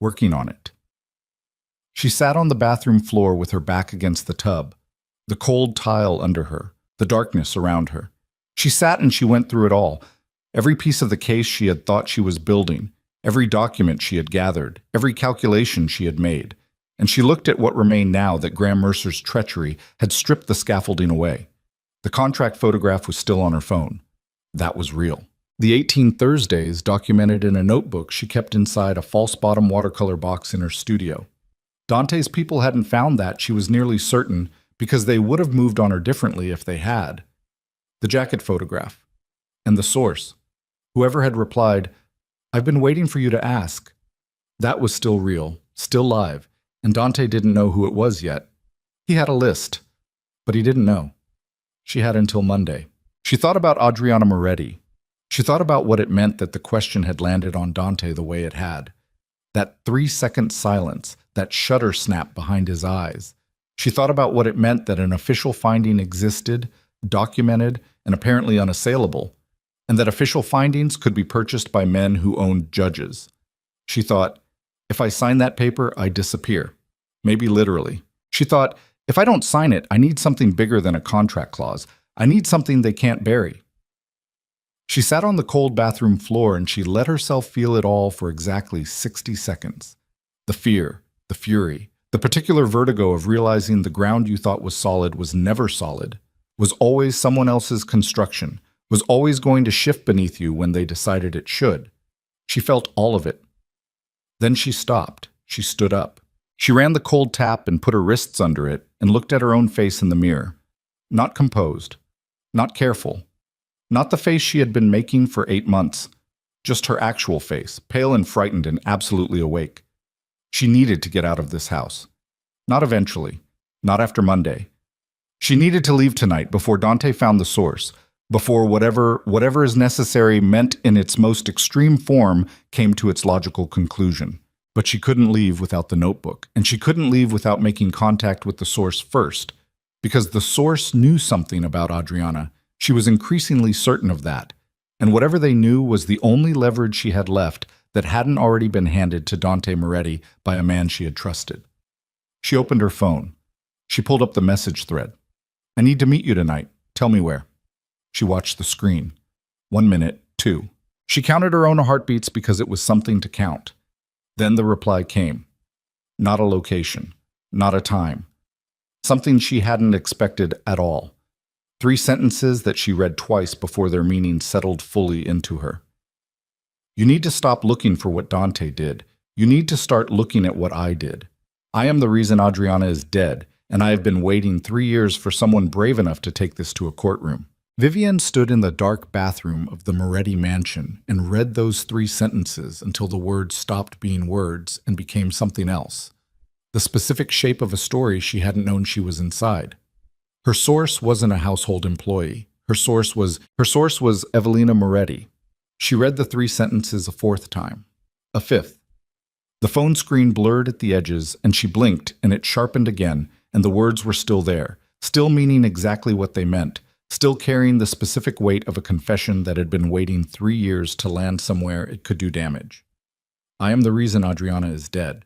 Working on it." She sat on the bathroom floor with her back against the tub, the cold tile under her, the darkness around her. She sat and she went through it all. Every piece of the case she had thought she was building, every document she had gathered, every calculation she had made. And she looked at what remained now that Graham Mercer's treachery had stripped the scaffolding away. The contract photograph was still on her phone. That was real. The 18 Thursdays documented in a notebook she kept inside a false-bottom watercolor box in her studio. Dante's people hadn't found that, she was nearly certain, because they would have moved on her differently if they had. The jacket photograph. And the source. Whoever had replied, "I've been waiting for you to ask." That was still real, still live, and Dante didn't know who it was yet. He had a list, but he didn't know. She had until Monday. She thought about Adriana Moretti. She thought about what it meant that the question had landed on Dante the way it had. That 3-second silence, that shutter snap behind his eyes. She thought about what it meant that an official finding existed, documented, and apparently unassailable, and that official findings could be purchased by men who owned judges. She thought, if I sign that paper, I disappear. Maybe literally. She thought, If I don't sign it, I need something bigger than a contract clause. I need something they can't bury. She sat on the cold bathroom floor and she let herself feel it all for exactly 60 seconds. The fear, the fury, the particular vertigo of realizing the ground you thought was solid was never solid, was always someone else's construction, was always going to shift beneath you when they decided it should. She felt all of it. Then she stopped. She stood up. She ran the cold tap and put her wrists under it and looked at her own face in the mirror. Not composed. Not careful. Not the face she had been making for 8 months. Just her actual face, pale and frightened and absolutely awake. She needed to get out of this house. Not eventually. Not after Monday. She needed to leave tonight before Dante found the source, before whatever is necessary meant in its most extreme form came to its logical conclusion. But she couldn't leave without the notebook, and she couldn't leave without making contact with the source first, because the source knew something about Adriana. She was increasingly certain of that, and whatever they knew was the only leverage she had left that hadn't already been handed to Dante Moretti by a man she had trusted. She opened her phone. She pulled up the message thread. I need to meet you tonight. Tell me where. She watched the screen. 1 minute, 2. She counted her own heartbeats because it was something to count. Then the reply came. Not a location. Not a time. Something she hadn't expected at all. 3 sentences that she read twice before their meaning settled fully into her. You need to stop looking for what Dante did. You need to start looking at what I did. I am the reason Adriana is dead, and I have been waiting 3 years for someone brave enough to take this to a courtroom. Vivian stood in the dark bathroom of the Moretti mansion and read those 3 sentences until the words stopped being words and became something else. The specific shape of a story she hadn't known she was inside. Her source wasn't a household employee. Her source was Evelina Moretti. She read the 3 sentences a 4th time. A 5th. The phone screen blurred at the edges, and she blinked, and it sharpened again, and the words were still there, still meaning exactly what they meant, still carrying the specific weight of a confession that had been waiting 3 years to land somewhere it could do damage. I am the reason Adriana is dead.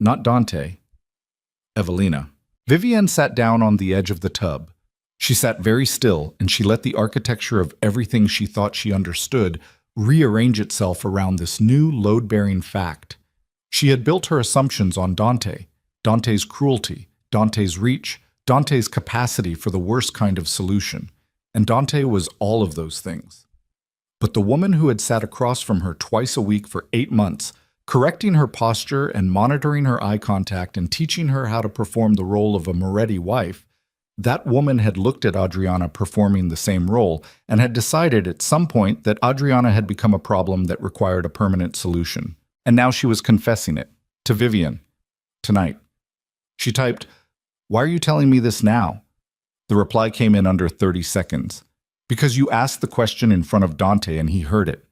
Not Dante. Evelina. Vivian sat down on the edge of the tub. She sat very still, and she let the architecture of everything she thought she understood rearrange itself around this new load-bearing fact. She had built her assumptions on Dante, Dante's cruelty, Dante's reach, Dante's capacity for the worst kind of solution, and Dante was all of those things. But the woman who had sat across from her twice a week for 8 months, correcting her posture and monitoring her eye contact and teaching her how to perform the role of a Moretti wife, that woman had looked at Adriana performing the same role and had decided at some point that Adriana had become a problem that required a permanent solution. And now she was confessing it to Vivian. Tonight. She typed, "Why are you telling me this now?" The reply came in under 30 seconds. "Because you asked the question in front of Dante and he heard it.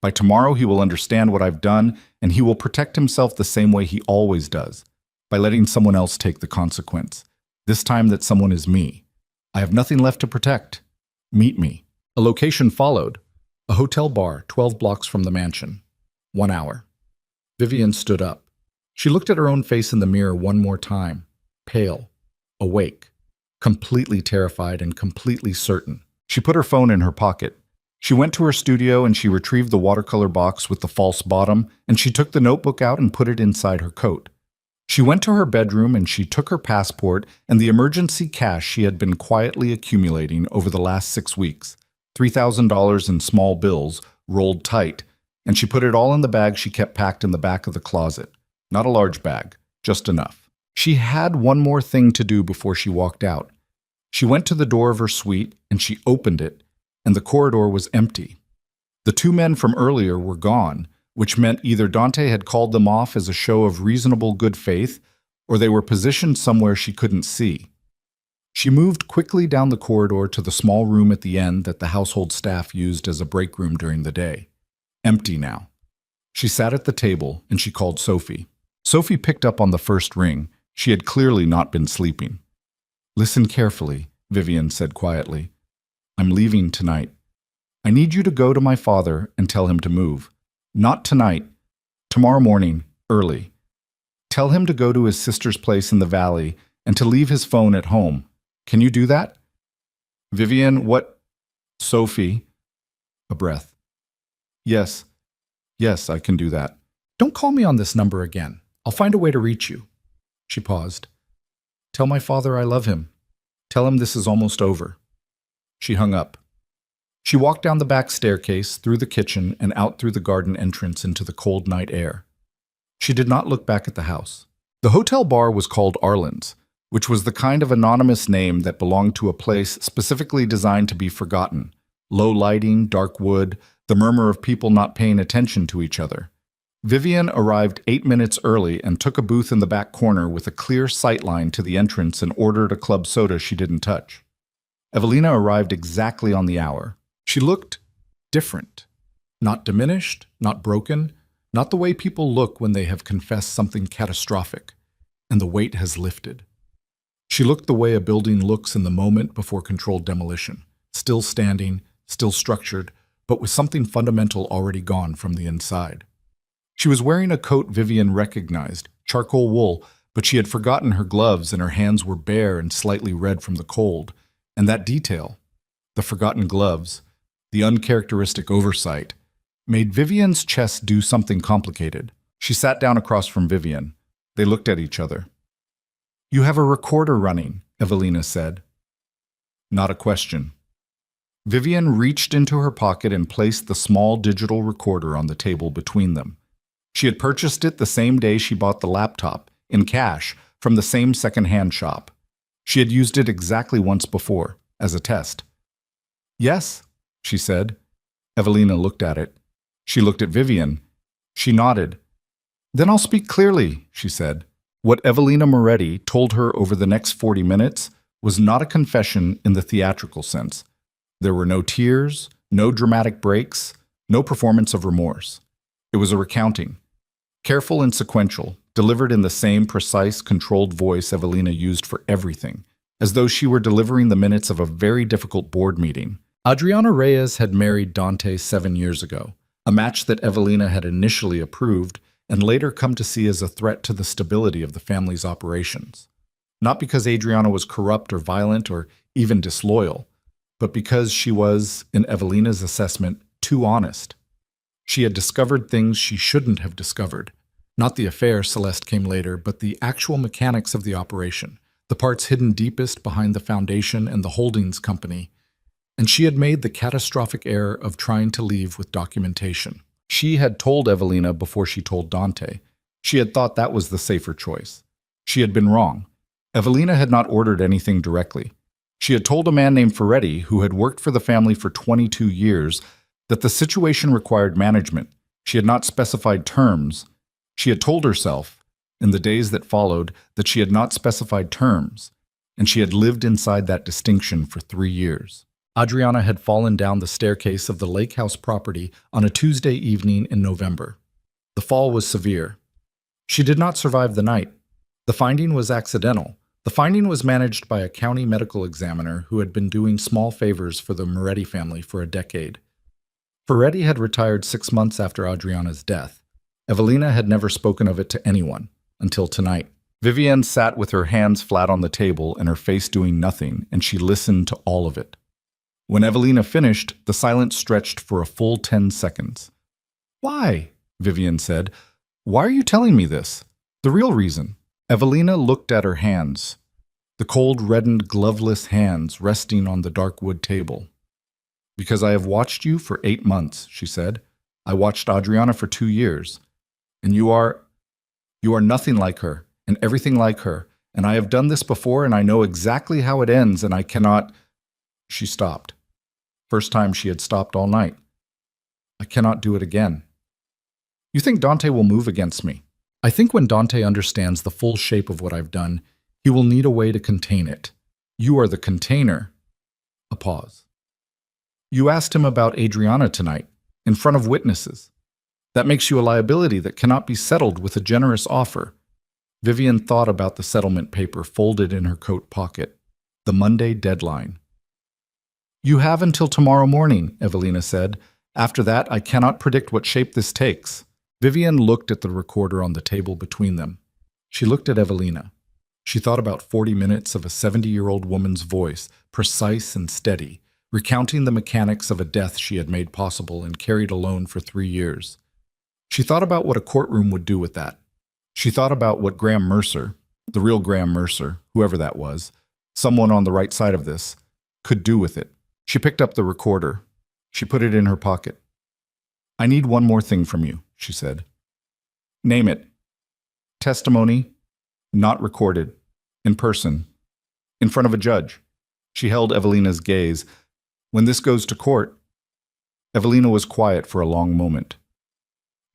By tomorrow he will understand what I've done and he will protect himself the same way he always does, by letting someone else take the consequence. This time that someone is me. I have nothing left to protect. Meet me." A location followed. A hotel bar 12 blocks from the mansion. 1 hour. Vivian stood up. She looked at her own face in the mirror one more time. Pale. Awake. Completely terrified and completely certain. She put her phone in her pocket. She went to her studio and she retrieved the watercolor box with the false bottom, and she took the notebook out and put it inside her coat. She went to her bedroom and she took her passport and the emergency cash she had been quietly accumulating over the last 6 weeks, $3,000 in small bills, rolled tight, and she put it all in the bag she kept packed in the back of the closet. Not a large bag, just enough. She had one more thing to do before she walked out. She went to the door of her suite and she opened it, and the corridor was empty. The 2 men from earlier were gone, which meant either Dante had called them off as a show of reasonable good faith, or they were positioned somewhere she couldn't see. She moved quickly down the corridor to the small room at the end that the household staff used as a break room during the day. Empty now. She sat at the table and she called Sophie. Sophie picked up on the first ring. She had clearly not been sleeping. "Listen carefully," Vivian said quietly. "I'm leaving tonight. I need you to go to my father and tell him to move. Not tonight. Tomorrow morning, early. Tell him to go to his sister's place in the valley and to leave his phone at home. Can you do that? Vivian, what? Sophie. A breath. Yes. Yes, I can do that. Don't call me on this number again. I'll find a way to reach you. She paused. Tell my father I love him. Tell him this is almost over. She hung up. She walked down the back staircase, through the kitchen, and out through the garden entrance into the cold night air. She did not look back at the house. The hotel bar was called Arlen's, which was the kind of anonymous name that belonged to a place specifically designed to be forgotten. Low lighting, dark wood, the murmur of people not paying attention to each other. Vivian arrived 8 minutes early and took a booth in the back corner with a clear sight line to the entrance and ordered a club soda she didn't touch. Evelina arrived exactly on the hour. She looked different. Not diminished, not broken, not the way people look when they have confessed something catastrophic, and the weight has lifted. She looked the way a building looks in the moment before controlled demolition, still standing, still structured, but with something fundamental already gone from the inside. She was wearing a coat Vivian recognized, charcoal wool, but she had forgotten her gloves and her hands were bare and slightly red from the cold. And that detail, the forgotten gloves, the uncharacteristic oversight, made Vivian's chest do something complicated. She sat down across from Vivian. They looked at each other. You have a recorder running, Evelina said. Not a question. Vivian reached into her pocket and placed the small digital recorder on the table between them. She had purchased it the same day she bought the laptop, in cash, from the same second-hand shop. She had used it exactly once before, as a test. Yes, she said. Evelina looked at it. She looked at Vivian. She nodded. Then I'll speak clearly, she said. What Evelina Moretti told her over the next 40 minutes was not a confession in the theatrical sense. There were no tears, no dramatic breaks, no performance of remorse. It was a recounting. Careful and sequential, delivered in the same precise, controlled voice Evelina used for everything, as though she were delivering the minutes of a very difficult board meeting. Adriana Reyes had married Dante 7 years ago, a match that Evelina had initially approved and later come to see as a threat to the stability of the family's operations. Not because Adriana was corrupt or violent or even disloyal, but because she was, in Evelina's assessment, too honest. She had discovered things she shouldn't have discovered. Not the affair, Celeste came later, but the actual mechanics of the operation, the parts hidden deepest behind the foundation and the holdings company. And she had made the catastrophic error of trying to leave with documentation. She had told Evelina before she told Dante. She had thought that was the safer choice. She had been wrong. Evelina had not ordered anything directly. She had told a man named Ferretti, who had worked for the family for 22 years, that the situation required management. She had not specified terms. She had told herself, in the days that followed, that she had not specified terms, and she had lived inside that distinction for 3 years. Adriana had fallen down the staircase of the lake house property on a Tuesday evening in November. The fall was severe. She did not survive the night. The finding was accidental. The finding was managed by a county medical examiner who had been doing small favors for the Moretti family for a decade. Ferretti had retired 6 months after Adriana's death. Evelina had never spoken of it to anyone, until tonight. Vivian sat with her hands flat on the table and her face doing nothing, and she listened to all of it. When Evelina finished, the silence stretched for a full 10 seconds. Why? Vivian said. Why are you telling me this? The real reason. Evelina looked at her hands, the cold, reddened, gloveless hands resting on the dark wood table. Because I have watched you for 8 months, she said. I watched Adriana for 2 years. And you are nothing like her, and everything like her. And I have done this before, and I know exactly how it ends, and I cannot... She stopped. First time she had stopped all night. I cannot do it again. You think Dante will move against me? I think when Dante understands the full shape of what I've done, he will need a way to contain it. You are the container. A pause. You asked him about Adriana tonight, in front of witnesses. That makes you a liability that cannot be settled with a generous offer. Vivian thought about the settlement paper folded in her coat pocket. The Monday deadline. You have until tomorrow morning, Evelina said. After that, I cannot predict what shape this takes. Vivian looked at the recorder on the table between them. She looked at Evelina. She thought about 40 minutes of a 70-year-old woman's voice, precise and steady, recounting the mechanics of a death she had made possible and carried alone for 3 years. She thought about what a courtroom would do with that. She thought about what Graham Mercer, the real Graham Mercer, whoever that was, someone on the right side of this, could do with it. She picked up the recorder. She put it in her pocket. "I need one more thing from you," she said. "Name it." "Testimony, not recorded, in person, in front of a judge." She held Evelina's gaze. "When this goes to court." Evelina was quiet for a long moment.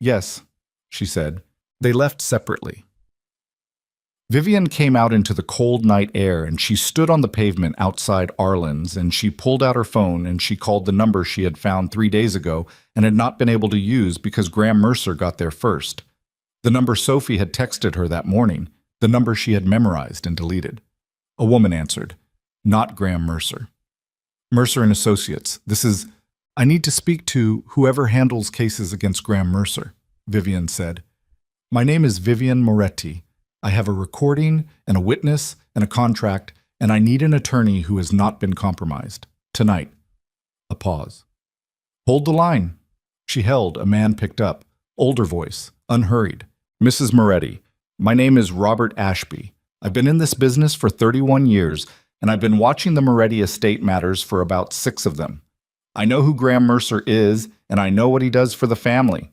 "Yes," she said. They left separately. Vivian came out into the cold night air and she stood on the pavement outside Arlen's and she pulled out her phone and she called the number she had found 3 days ago and had not been able to use because Graham Mercer got there first. The number Sophie had texted her that morning, the number she had memorized and deleted. A woman answered. "Not Graham Mercer." "Mercer and Associates. This is... I need to speak to whoever handles cases against Graham Mercer," Vivian said. "My name is Vivian Moretti. I have a recording and a witness and a contract, and I need an attorney who has not been compromised. Tonight." A pause. "Hold the line." She held. A man picked up. Older voice, unhurried. "Mrs. Moretti, my name is Robert Ashby. I've been in this business for 31 years, and I've been watching the Moretti estate matters for about 6 of them. I know who Graham Mercer is, and I know what he does for the family."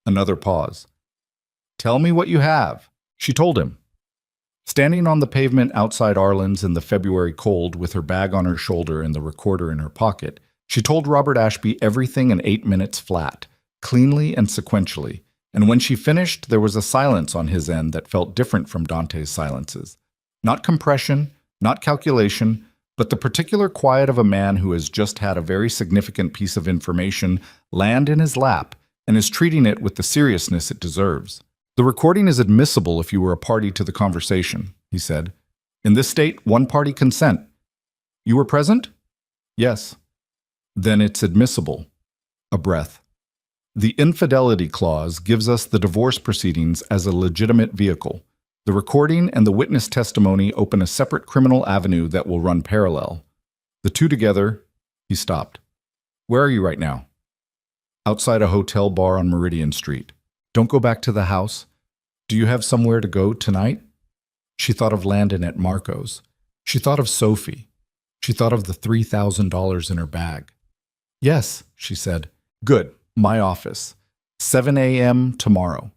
Another pause. "Tell me what you have." She told him. Standing on the pavement outside Arlen's in the February cold with her bag on her shoulder and the recorder in her pocket, she told Robert Ashby everything in 8 minutes flat, cleanly and sequentially, and when she finished there was a silence on his end that felt different from Dante's silences. Not compression, not calculation, but the particular quiet of a man who has just had a very significant piece of information land in his lap and is treating it with the seriousness it deserves. "The recording is admissible if you were a party to the conversation," he said. "In this state, one-party consent. You were present?" "Yes." "Then it's admissible." A breath. "The infidelity clause gives us the divorce proceedings as a legitimate vehicle. The recording and the witness testimony open a separate criminal avenue that will run parallel. The two together..." He stopped. "Where are you right now?" "Outside a hotel bar on Meridian Street." "Don't go back to the house. Do you have somewhere to go tonight?" She thought of Landon at Marco's. She thought of Sophie. She thought of the $3,000 in her bag. "Yes," she said. "Good. My office. 7 a.m. tomorrow.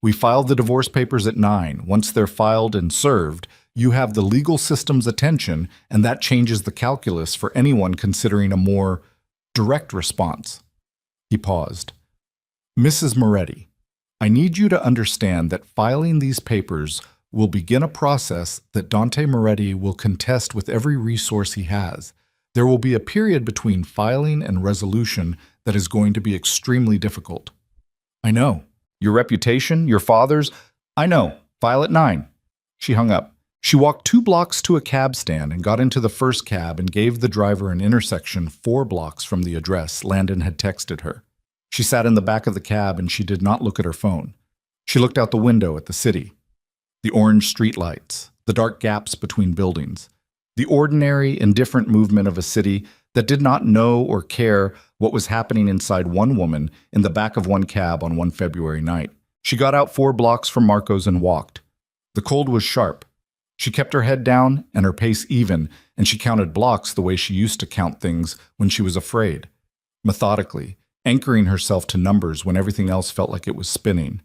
We file the divorce papers at 9. Once they're filed and served, you have the legal system's attention, and that changes the calculus for anyone considering a more direct response." He paused. "Mrs. Moretti, I need you to understand that filing these papers will begin a process that Dante Moretti will contest with every resource he has. There will be a period between filing and resolution that is going to be extremely difficult." "I know. Your reputation, your father's..." "I know. File at 9. She hung up. She walked 2 blocks to a cab stand and got into the first cab and gave the driver an intersection 4 blocks from the address Landon had texted her. She sat in the back of the cab and she did not look at her phone. She looked out the window at the city. The orange streetlights, the dark gaps between buildings, the ordinary, indifferent movement of a city that did not know or care what was happening inside one woman in the back of one cab on one February night. She got out 4 blocks from Marco's and walked. The cold was sharp. She kept her head down and her pace even, and she counted blocks the way she used to count things when she was afraid, methodically, anchoring herself to numbers when everything else felt like it was spinning.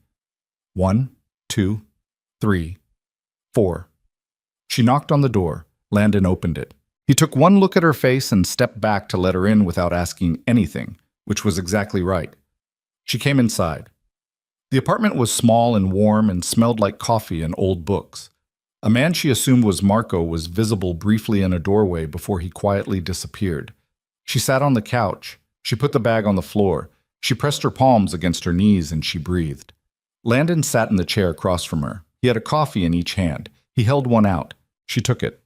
1, 2, 3, 4. She knocked on the door. Landon opened it. He took one look at her face and stepped back to let her in without asking anything, which was exactly right. She came inside. The apartment was small and warm and smelled like coffee and old books. A man she assumed was Marco was visible briefly in a doorway before he quietly disappeared. She sat on the couch. She put the bag on the floor. She pressed her palms against her knees and she breathed. Landon sat in the chair across from her. He had a coffee in each hand. He held one out. She took it.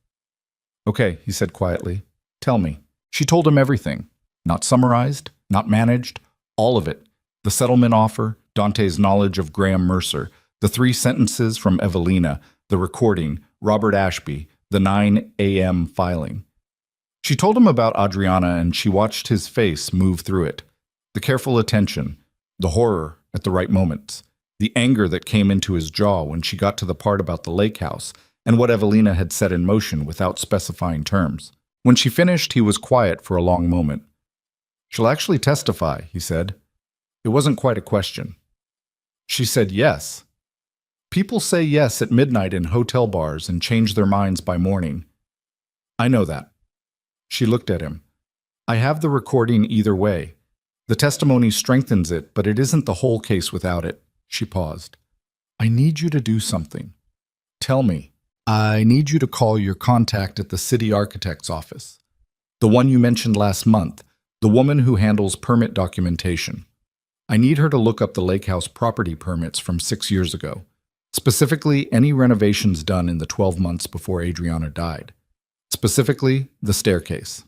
"Okay," he said quietly. "Tell me." She told him everything. Not summarized, not managed, all of it. The settlement offer, Dante's knowledge of Graham Mercer, the 3 sentences from Evelina, the recording, Robert Ashby, the 9 a.m. filing. She told him about Adriana, and she watched his face move through it. The careful attention, the horror at the right moments, the anger that came into his jaw when she got to the part about the lake house and what Evelina had set in motion without specifying terms. When she finished, he was quiet for a long moment. "She'll actually testify," he said. It wasn't quite a question. She said yes. People say yes at midnight in hotel bars and change their minds by morning. I know that. She looked at him. I have the recording either way. The testimony strengthens it, but it isn't the whole case without it. She paused. I need you to do something. Tell me. I need you to call your contact at the city architect's office. The one you mentioned last month, the woman who handles permit documentation. I need her to look up the lake house property permits from 6 years ago, specifically any renovations done in the 12 months before Adriana died. Specifically, the staircase.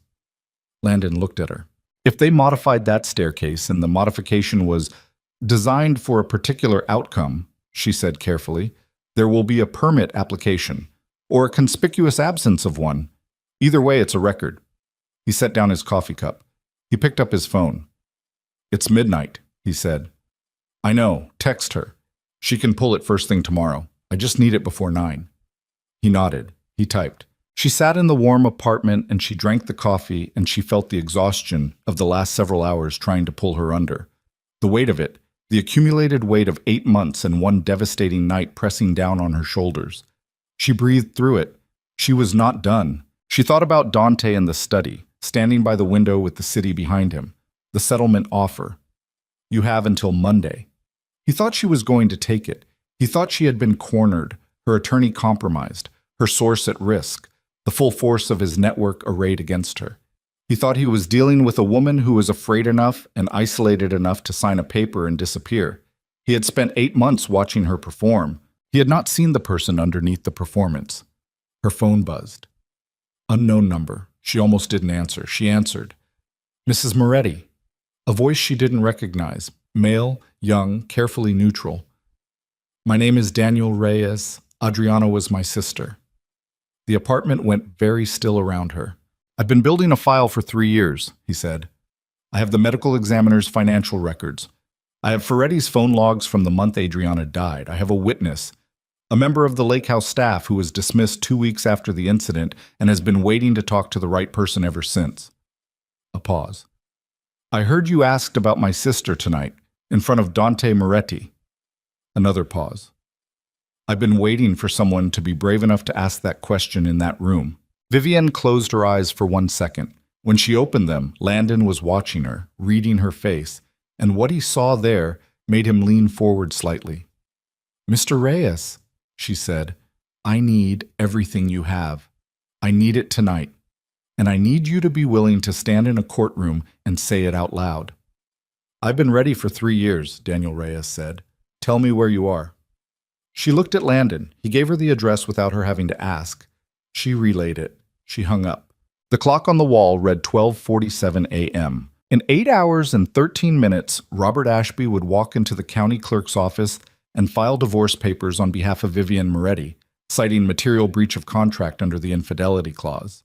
Landon looked at her. If they modified that staircase and the modification was designed for a particular outcome, she said carefully, there will be a permit application, or a conspicuous absence of one. Either way, it's a record. He set down his coffee cup. He picked up his phone. It's midnight, he said. I know, text her. She can pull it first thing tomorrow. I just need it before 9. He nodded. He typed. She sat in the warm apartment and she drank the coffee and she felt the exhaustion of the last several hours trying to pull her under. The weight of it, the accumulated weight of 8 months and one devastating night pressing down on her shoulders. She breathed through it. She was not done. She thought about Dante in the study, standing by the window with the city behind him, the settlement offer. You have until Monday. He thought she was going to take it. He thought she had been cornered, her attorney compromised, her source at risk, the full force of his network arrayed against her. He thought he was dealing with a woman who was afraid enough and isolated enough to sign a paper and disappear. He had spent 8 months watching her perform. He had not seen the person underneath the performance. Her phone buzzed. Unknown number. She almost didn't answer. She answered. Mrs. Moretti. A voice she didn't recognize. Male, young, carefully neutral. My name is Daniel Reyes. Adriana was my sister. The apartment went very still around her. I've been building a file for 3 years, he said. I have the medical examiner's financial records. I have Ferretti's phone logs from the month Adriana died. I have a witness, a member of the lake house staff who was dismissed 2 weeks after the incident and has been waiting to talk to the right person ever since. A pause. I heard you asked about my sister tonight, in front of Dante Moretti. Another pause. I've been waiting for someone to be brave enough to ask that question in that room. Vivienne closed her eyes for 1 second. When she opened them, Landon was watching her, reading her face, and what he saw there made him lean forward slightly. Mr. Reyes, she said, I need everything you have. I need it tonight. And I need you to be willing to stand in a courtroom and say it out loud. I've been ready for 3 years, Daniel Reyes said. Tell me where you are. She looked at Landon. He gave her the address without her having to ask. She relayed it. She hung up. The clock on the wall read 12:47 a.m. In 8 hours and 13 minutes, Robert Ashby would walk into the county clerk's office and file divorce papers on behalf of Vivienne Moretti, citing material breach of contract under the infidelity clause.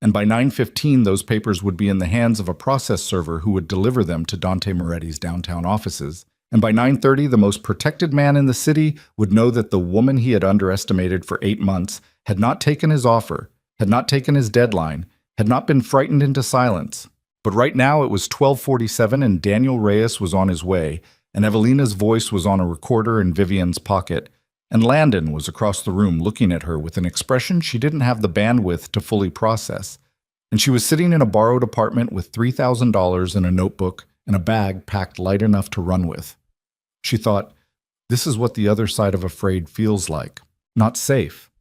And by 9:15, those papers would be in the hands of a process server who would deliver them to Dante Moretti's downtown offices. And by 9:30, the most protected man in the city would know that the woman he had underestimated for 8 months had not taken his offer, had not taken his deadline, had not been frightened into silence. But right now it was 12:47 and Daniel Reyes was on his way, and Evelina's voice was on a recorder in Vivienne's pocket, and Landon was across the room looking at her with an expression she didn't have the bandwidth to fully process. And she was sitting in a borrowed apartment with $3,000 in a notebook and a bag packed light enough to run with. She thought, this is what the other side of afraid feels like. Not safe,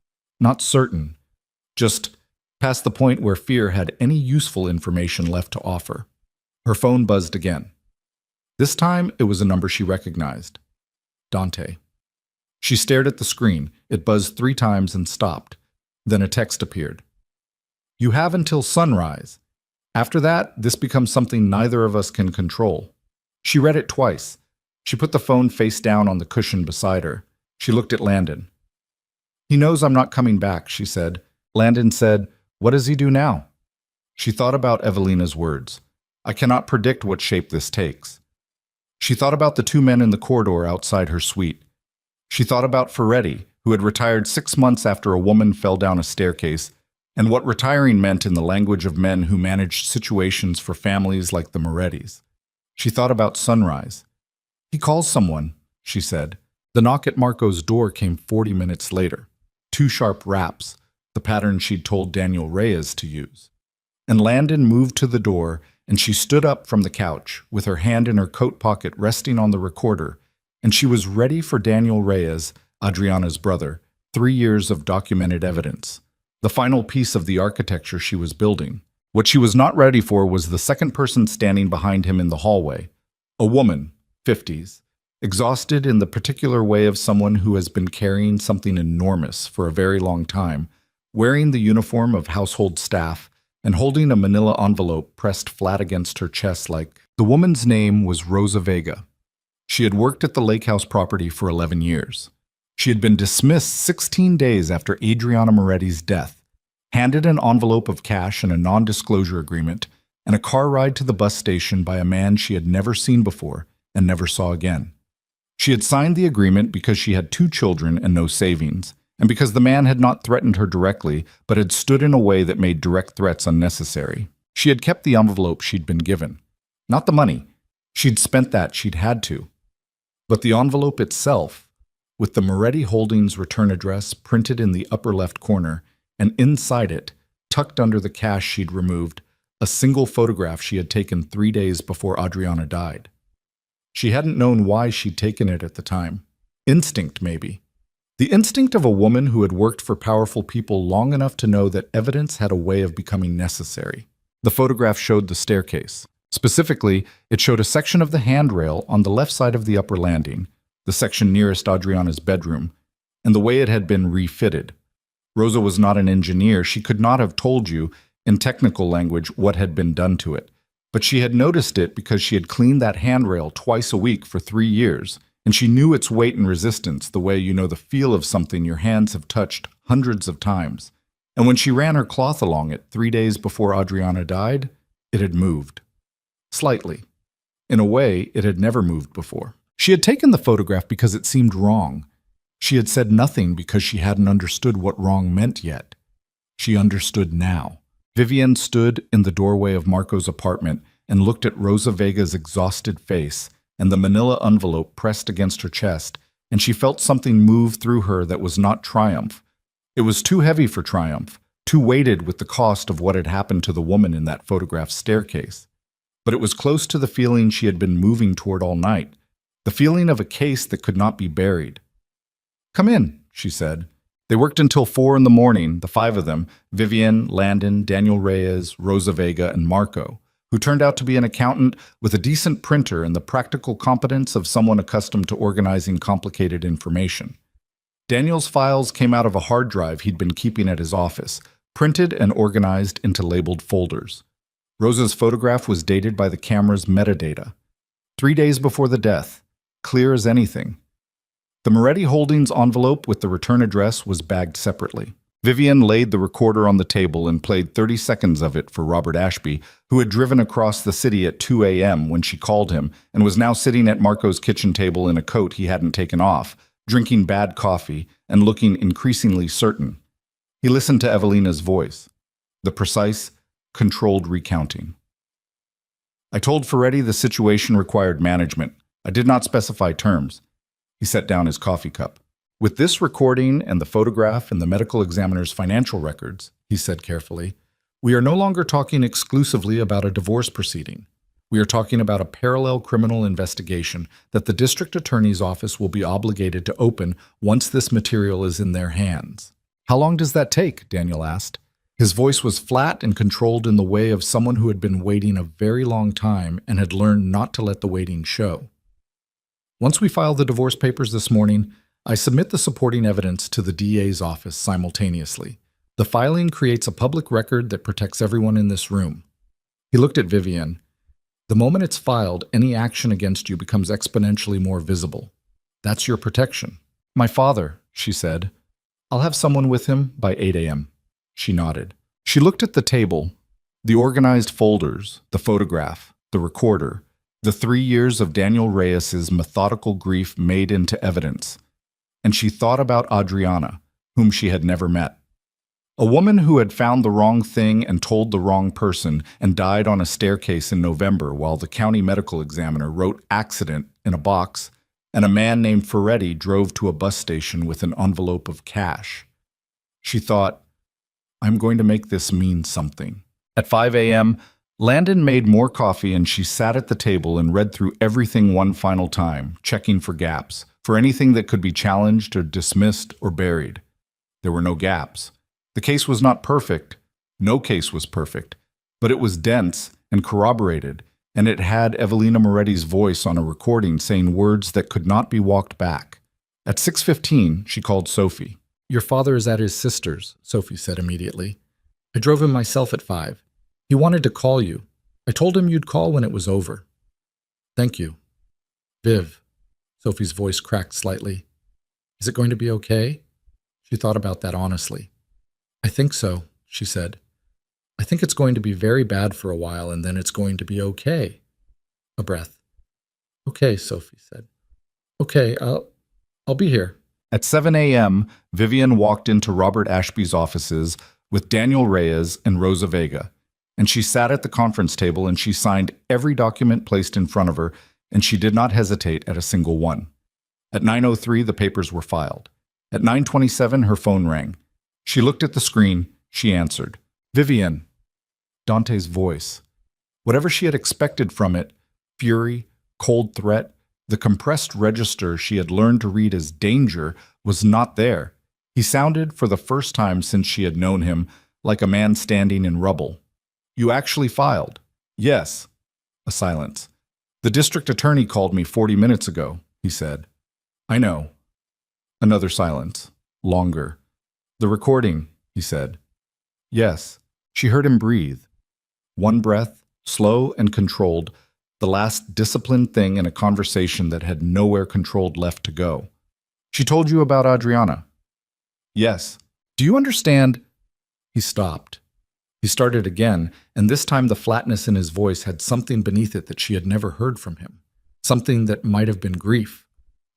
not certain, just past the point where fear had any useful information left to offer. Her phone buzzed again. This time, it was a number she recognized. Dante. She stared at the screen. It buzzed 3 times and stopped. Then a text appeared. You have until sunrise. After that, this becomes something neither of us can control. She read it twice. She put the phone face down on the cushion beside her. She looked at Landon. He knows I'm not coming back, she said. Landon said, what does he do now? She thought about Evelina's words. I cannot predict what shape this takes. She thought about the two men in the corridor outside her suite. She thought about Ferretti, who had retired 6 months after a woman fell down a staircase, and what retiring meant in the language of men who managed situations for families like the Morettis. She thought about Sunrise. He calls someone, she said. The knock at Marco's door came 40 minutes later. 2 sharp raps, the pattern she'd told Daniel Reyes to use. And Landon moved to the door, and she stood up from the couch, with her hand in her coat pocket resting on the recorder, and she was ready for Daniel Reyes, Adriana's brother, 3 years of documented evidence. The final piece of the architecture she was building. What she was not ready for was the second person standing behind him in the hallway. A woman, 50s, exhausted in the particular way of someone who has been carrying something enormous for a very long time, wearing the uniform of household staff, and holding a manila envelope pressed flat against her chest like... The woman's name was Rosa Vega. She had worked at the Lake House property for 11 years. She had been dismissed 16 days after Adriana Moretti's death, handed an envelope of cash and a non-disclosure agreement, and a car ride to the bus station by a man she had never seen before and never saw again. She had signed the agreement because she had 2 children and no savings, and because the man had not threatened her directly, but had stood in a way that made direct threats unnecessary. She had kept the envelope she'd been given. Not the money. She'd spent that, she'd had to. But the envelope itself, with the Moretti Holdings return address printed in the upper left corner, and inside it, tucked under the cash she'd removed, a single photograph she had taken 3 days before Adriana died. She hadn't known why she'd taken it at the time. Instinct, maybe. The instinct of a woman who had worked for powerful people long enough to know that evidence had a way of becoming necessary. The photograph showed the staircase. Specifically, it showed a section of the handrail on the left side of the upper landing, the section nearest Adriana's bedroom, and the way it had been refitted. Rosa was not an engineer. She could not have told you, in technical language, what had been done to it. But she had noticed it because she had cleaned that handrail twice a week for 3 years, and she knew its weight and resistance the way you know the feel of something your hands have touched hundreds of times. And when she ran her cloth along it 3 days before Adriana died, it had moved. Slightly. In a way, it had never moved before. She had taken the photograph because it seemed wrong. She had said nothing because she hadn't understood what wrong meant yet. She understood now. Vivienne stood in the doorway of Marco's apartment and looked at Rosa Vega's exhausted face and the manila envelope pressed against her chest, and she felt something move through her that was not triumph. It was too heavy for triumph, too weighted with the cost of what had happened to the woman in that photographed staircase. But it was close to the feeling she had been moving toward all night, the feeling of a case that could not be buried. "Come in," she said. They worked until 4 in the morning, the 5 of them, Vivienne, Landon, Daniel Reyes, Rosa Vega, and Marco, who turned out to be an accountant with a decent printer and the practical competence of someone accustomed to organizing complicated information. Daniel's files came out of a hard drive he'd been keeping at his office, printed and organized into labeled folders. Rosa's photograph was dated by the camera's metadata. 3 days before the death, clear as anything. The Moretti Holdings envelope with the return address was bagged separately. Vivienne laid the recorder on the table and played 30 seconds of it for Robert Ashby, who had driven across the city at 2 a.m. when she called him and was now sitting at Marco's kitchen table in a coat he hadn't taken off, drinking bad coffee and looking increasingly certain. He listened to Evelina's voice, the precise, controlled recounting. "I told Ferretti the situation required management. I did not specify terms." He set down his coffee cup. "With this recording and the photograph and the medical examiner's financial records," he said carefully, "we are no longer talking exclusively about a divorce proceeding. We are talking about a parallel criminal investigation that the district attorney's office will be obligated to open once this material is in their hands." "How long does that take?" Daniel asked. His voice was flat and controlled in the way of someone who had been waiting a very long time and had learned not to let the waiting show. "Once we file the divorce papers this morning, I submit the supporting evidence to the DA's office simultaneously. The filing creates a public record that protects everyone in this room." He looked at Vivienne. "The moment it's filed, any action against you becomes exponentially more visible. That's your protection." "My father," she said. I'll have someone with him by 8 a.m. She nodded. She looked at the table, the organized folders, the photograph, the recorder, the 3 years of Daniel Reyes's methodical grief made into evidence. And she thought about Adriana, whom she had never met. A woman who had found the wrong thing and told the wrong person and died on a staircase in November while the county medical examiner wrote accident in a box, and a man named Ferretti drove to a bus station with an envelope of cash. She thought, I'm going to make this mean something. At 5 a.m., Landon made more coffee and she sat at the table and read through everything one final time, checking for gaps, for anything that could be challenged or dismissed or buried. There were no gaps. The case was not perfect. No case was perfect. But it was dense and corroborated, and it had Evelina Moretti's voice on a recording saying words that could not be walked back. At 6:15, she called Sophie. Your father is at his sister's, Sophie said immediately. I drove him myself at 5. He wanted to call you. I told him you'd call when it was over. Thank you. Viv. Sophie's voice cracked slightly. Is it going to be okay? She thought about that honestly. I think so, she said. I think it's going to be very bad for a while and then it's going to be okay. A breath. Okay, Sophie said. Okay, I'll be here. At 7 a.m., Vivian walked into Robert Ashby's offices with Daniel Reyes and Rosa Vega, and she sat at the conference table and she signed every document placed in front of her, and she did not hesitate at a single one. At 9:03, the papers were filed. At 9:27, her phone rang. She looked at the screen. She answered. Vivian. Dante's voice. Whatever she had expected from it, fury, cold threat, the compressed register she had learned to read as danger, was not there. He sounded, for the first time since she had known him, like a man standing in rubble. You actually filed? Yes. A silence. The district attorney called me 40 minutes ago, he said. I know. Another silence. Longer. The recording, he said. Yes. She heard him breathe. One breath, slow and controlled, the last disciplined thing in a conversation that had nowhere controlled left to go. She told you about Adriana? Yes. Do you understand? He stopped. He started again, and this time the flatness in his voice had something beneath it that she had never heard from him. Something that might have been grief,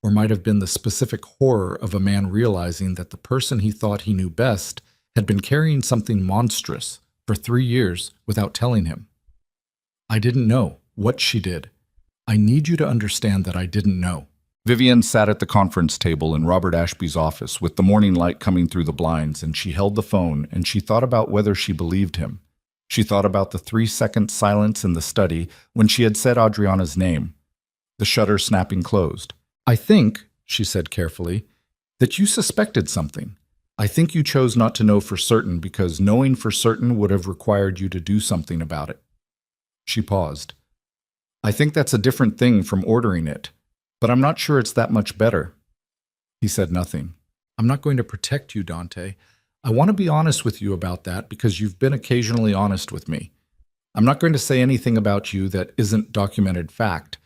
or might have been the specific horror of a man realizing that the person he thought he knew best had been carrying something monstrous for 3 years without telling him. I didn't know what she did. I need you to understand that I didn't know. Vivian sat at the conference table in Robert Ashby's office with the morning light coming through the blinds, and she held the phone and she thought about whether she believed him. She thought about the 3-second silence in the study when she had said Adriana's name, the shutter snapping closed. I think, she said carefully, that you suspected something. I think you chose not to know for certain because knowing for certain would have required you to do something about it. She paused. I think that's a different thing from ordering it, but I'm not sure it's that much better. He said nothing. I'm not going to protect you, Dante. I want to be honest with you about that because you've been occasionally honest with me. I'm not going to say anything about you that isn't documented fact,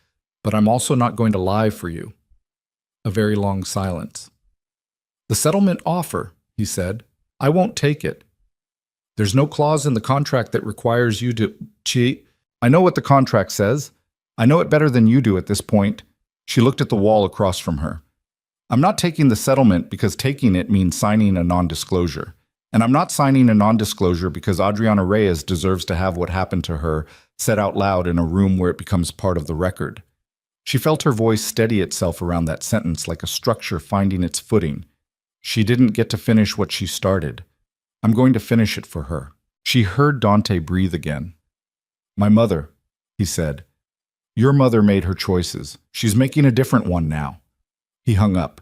but I'm also not going to lie for you. A very long silence. The settlement offer, he said. I won't take it. There's no clause in the contract that requires you to cheat. I know what the contract says. I know it better than you do at this point. She looked at the wall across from her. I'm not taking the settlement because taking it means signing a non-disclosure. And I'm not signing a non-disclosure because Adriana Reyes deserves to have what happened to her said out loud in a room where it becomes part of the record. She felt her voice steady itself around that sentence like a structure finding its footing. She didn't get to finish what she started. I'm going to finish it for her. She heard Dante breathe again. My mother, he said. Your mother made her choices. She's making a different one now. He hung up.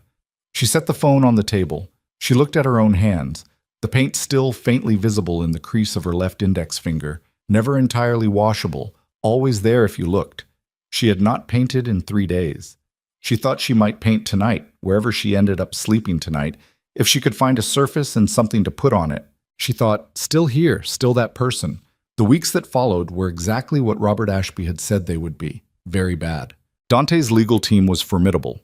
She set the phone on the table. She looked at her own hands, the paint still faintly visible in the crease of her left index finger, never entirely washable, always there if you looked. She had not painted in 3 days. She thought she might paint tonight, wherever she ended up sleeping tonight, if she could find a surface and something to put on it. She thought, still here, still that person. The weeks that followed were exactly what Robert Ashby had said they would be. Very bad. Dante's legal team was formidable.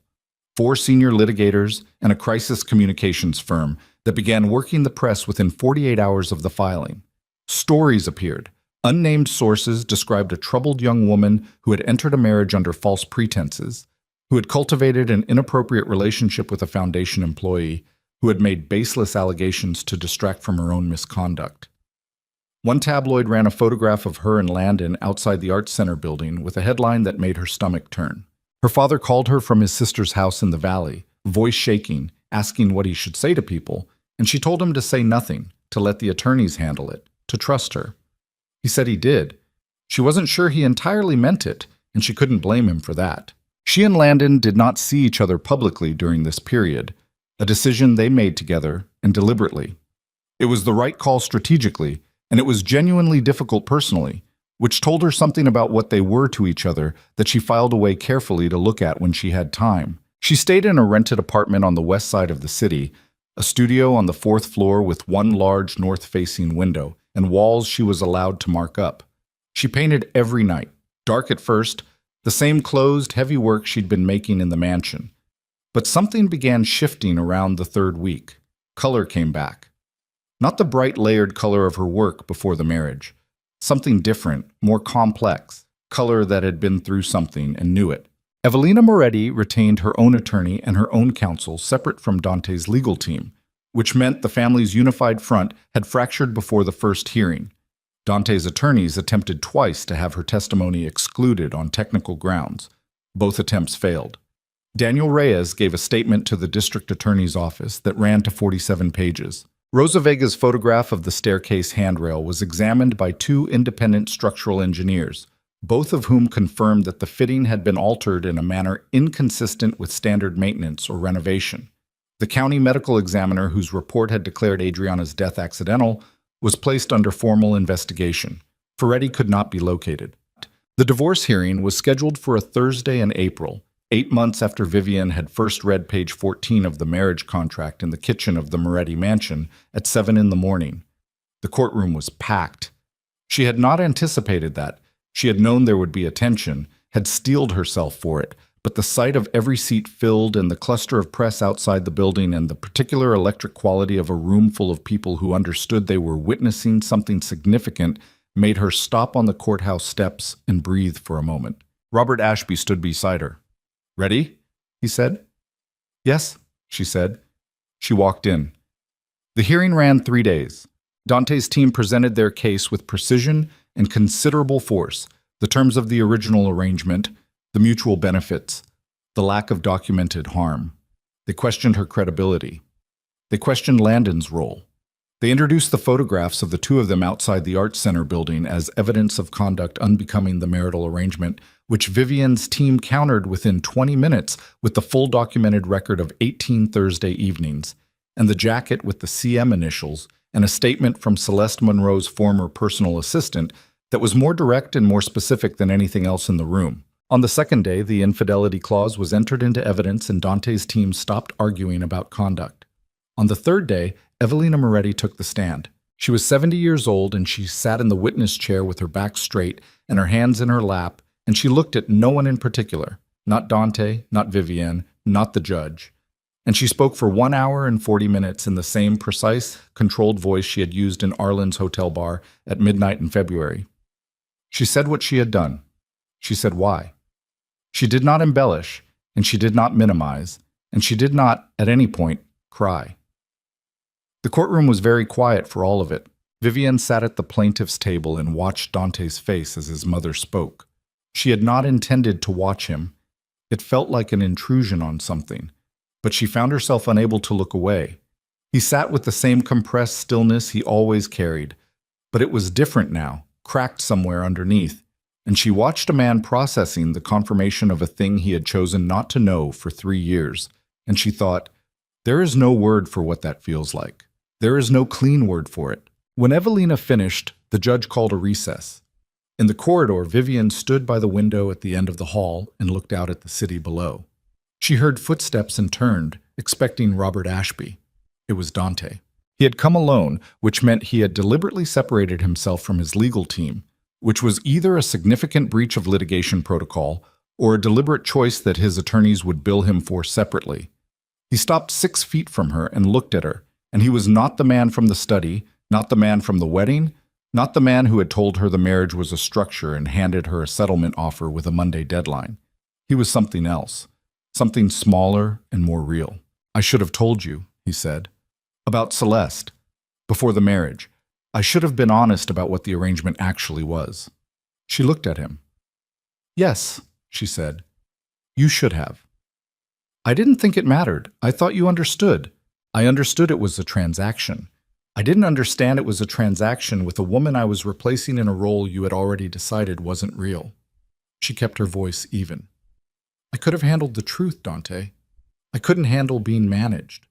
4 senior litigators and a crisis communications firm that began working the press within 48 hours of the filing. Stories appeared. Unnamed sources described a troubled young woman who had entered a marriage under false pretenses, who had cultivated an inappropriate relationship with a foundation employee, who had made baseless allegations to distract from her own misconduct. One tabloid ran a photograph of her and Landon outside the Arts Center building with a headline that made her stomach turn. Her father called her from his sister's house in the valley, voice shaking, asking what he should say to people, and she told him to say nothing, to let the attorneys handle it, to trust her. He said he did. She wasn't sure he entirely meant it, and she couldn't blame him for that. She and Landon did not see each other publicly during this period, a decision they made together and deliberately. It was the right call strategically, and it was genuinely difficult personally, which told her something about what they were to each other that she filed away carefully to look at when she had time. She stayed in a rented apartment on the west side of the city, a studio on the 4th floor with one large north-facing window, and walls she was allowed to mark up. She painted every night, dark at first, the same closed, heavy work she'd been making in the mansion. But something began shifting around the 3rd week. Color came back. Not the bright layered color of her work before the marriage. Something different, more complex, color that had been through something and knew it. Evelina Moretti retained her own attorney and her own counsel separate from Dante's legal team, which meant the family's unified front had fractured before the first hearing. Dante's attorneys attempted twice to have her testimony excluded on technical grounds. Both attempts failed. Daniel Reyes gave a statement to the district attorney's office that ran to 47 pages. Rosa Vega's photograph of the staircase handrail was examined by 2 independent structural engineers, both of whom confirmed that the fitting had been altered in a manner inconsistent with standard maintenance or renovation. The county medical examiner, whose report had declared Adriana's death accidental, was placed under formal investigation. Ferretti could not be located. The divorce hearing was scheduled for a Thursday in April, 8 months after Vivian had first read page 14 of the marriage contract in the kitchen of the Moretti mansion at 7 in the morning. The courtroom was packed. She had not anticipated that. She had known there would be attention, had steeled herself for it, but the sight of every seat filled and the cluster of press outside the building and the particular electric quality of a room full of people who understood they were witnessing something significant made her stop on the courthouse steps and breathe for a moment. Robert Ashby stood beside her. "Ready?" he said. "Yes," she said. She walked in. The hearing ran 3 days. Dante's team presented their case with precision and considerable force, the terms of the original arrangement, the mutual benefits, the lack of documented harm. They questioned her credibility. They questioned Landon's role. They introduced the photographs of the 2 of them outside the Arts Center building as evidence of conduct unbecoming the marital arrangement, which Vivian's team countered within 20 minutes with the full documented record of 18 Thursday evenings, and the jacket with the CM initials, and a statement from Celeste Monroe's former personal assistant that was more direct and more specific than anything else in the room. On the second day, the infidelity clause was entered into evidence and Dante's team stopped arguing about conduct. On the third day, Evelina Moretti took the stand. She was 70 years old and she sat in the witness chair with her back straight and her hands in her lap, and she looked at no one in particular, not Dante, not Vivian, not the judge. And she spoke for 1 hour and 40 minutes in the same precise, controlled voice she had used in Arlen's hotel bar at midnight in February. She said what she had done. She said why. She did not embellish, and she did not minimize, and she did not, at any point, cry. The courtroom was very quiet for all of it. Vivian sat at the plaintiff's table and watched Dante's face as his mother spoke. She had not intended to watch him. It felt like an intrusion on something, but she found herself unable to look away. He sat with the same compressed stillness he always carried, but it was different now, cracked somewhere underneath, and she watched a man processing the confirmation of a thing he had chosen not to know for 3 years, and she thought, there is no word for what that feels like. There is no clean word for it. When Evelina finished, the judge called a recess. In the corridor, Vivian stood by the window at the end of the hall and looked out at the city below. She heard footsteps and turned, expecting Robert Ashby. It was Dante. He had come alone, which meant he had deliberately separated himself from his legal team, which was either a significant breach of litigation protocol or a deliberate choice that his attorneys would bill him for separately. He stopped 6 feet from her and looked at her, And he was not the man from the study, not the man from the wedding, not the man who had told her the marriage was a structure and handed her a settlement offer with a Monday deadline. He was something else, something smaller and more real. I should have told you, he said, about Celeste, before the marriage. I should have been honest about what the arrangement actually was. She looked at him. Yes, she said, you should have. I didn't think it mattered. I thought you understood. I understood it was a transaction. I didn't understand it was a transaction with a woman I was replacing in a role you had already decided wasn't real. She kept her voice even. I could have handled the truth, Dante. I couldn't handle being managed.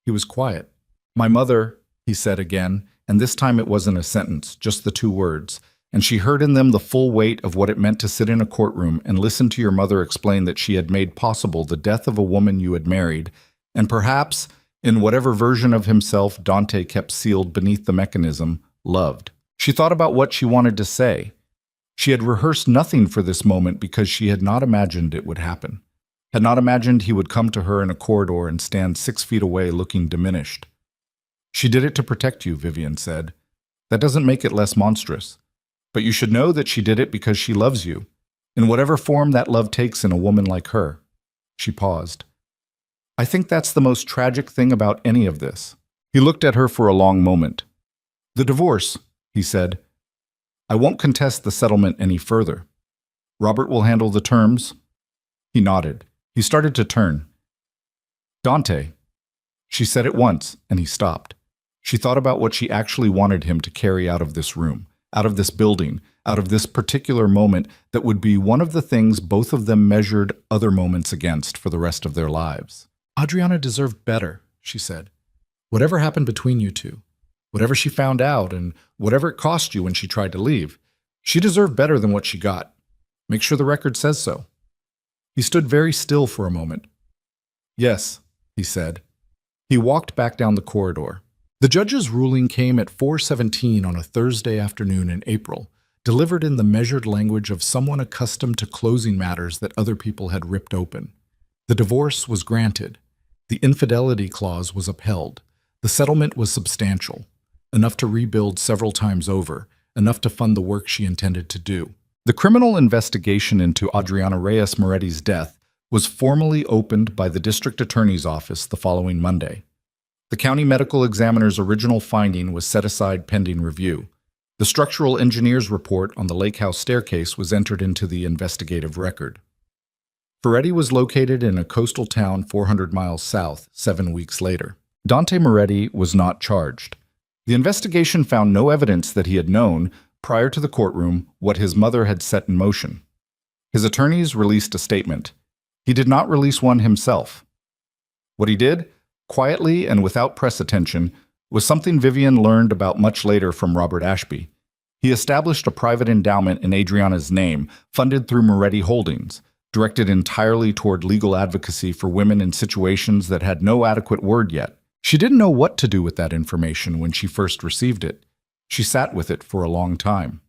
He was quiet. My mother, he said again, and this time it wasn't a sentence, just the two words, and she heard in them the full weight of what it meant to sit in a courtroom and listen to your mother explain that she had made possible the death of a woman you had married, and perhaps, in whatever version of himself Dante kept sealed beneath the mechanism, loved. She thought about what she wanted to say. She had rehearsed nothing for this moment because she had not imagined it would happen, had not imagined he would come to her in a corridor and stand 6 feet away looking diminished. She did it to protect you, Vivian said. That doesn't make it less monstrous. But you should know that she did it because she loves you, in whatever form that love takes in a woman like her. She paused. I think that's the most tragic thing about any of this. He looked at her for a long moment. The divorce, he said. I won't contest the settlement any further. Robert will handle the terms. He nodded. He started to turn. Dante. She said it once, and he stopped. She thought about what she actually wanted him to carry out of this room, out of this building, out of this particular moment that would be one of the things both of them measured other moments against for the rest of their lives. Adriana deserved better, she said. Whatever happened between you two, whatever she found out, and whatever it cost you when she tried to leave, she deserved better than what she got. Make sure the record says so. He stood very still for a moment. Yes, he said. He walked back down the corridor. The judge's ruling came at 4:17 on a Thursday afternoon in April, delivered in the measured language of someone accustomed to closing matters that other people had ripped open. The divorce was granted. The infidelity clause was upheld. The settlement was substantial, enough to rebuild several times over, enough to fund the work she intended to do. The criminal investigation into Adriana Reyes Moretti's death was formally opened by the district attorney's office the following Monday. The county medical examiner's original finding was set aside pending review. The structural engineer's report on the lake house staircase was entered into the investigative record. Moretti was located in a coastal town 400 miles south 7 weeks later. Dante Moretti was not charged. The investigation found no evidence that he had known, prior to the courtroom, what his mother had set in motion. His attorneys released a statement. He did not release one himself. What he did, quietly and without press attention, was something Vivian learned about much later from Robert Ashby. He established a private endowment in Adriana's name, funded through Moretti Holdings, directed entirely toward legal advocacy for women in situations that had no adequate word yet. She didn't know what to do with that information when she first received it. She sat with it for a long time.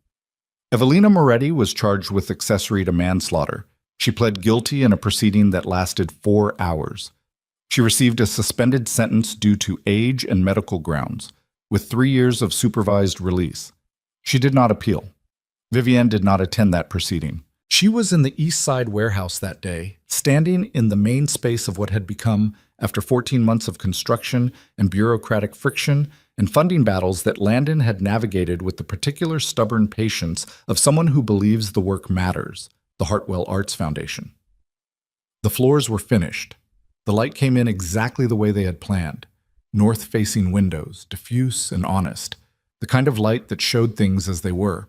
Evelina Moretti was charged with accessory to manslaughter. She pled guilty in a proceeding that lasted 4 hours. She received a suspended sentence due to age and medical grounds, with 3 years of supervised release. She did not appeal. Vivienne did not attend that proceeding. She was in the East Side warehouse that day, standing in the main space of what had become, after 14 months of construction and bureaucratic friction and funding battles that Landon had navigated with the particular stubborn patience of someone who believes the work matters, the Hartwell Arts Foundation. The floors were finished. The light came in exactly the way they had planned, north-facing windows, diffuse and honest, the kind of light that showed things as they were.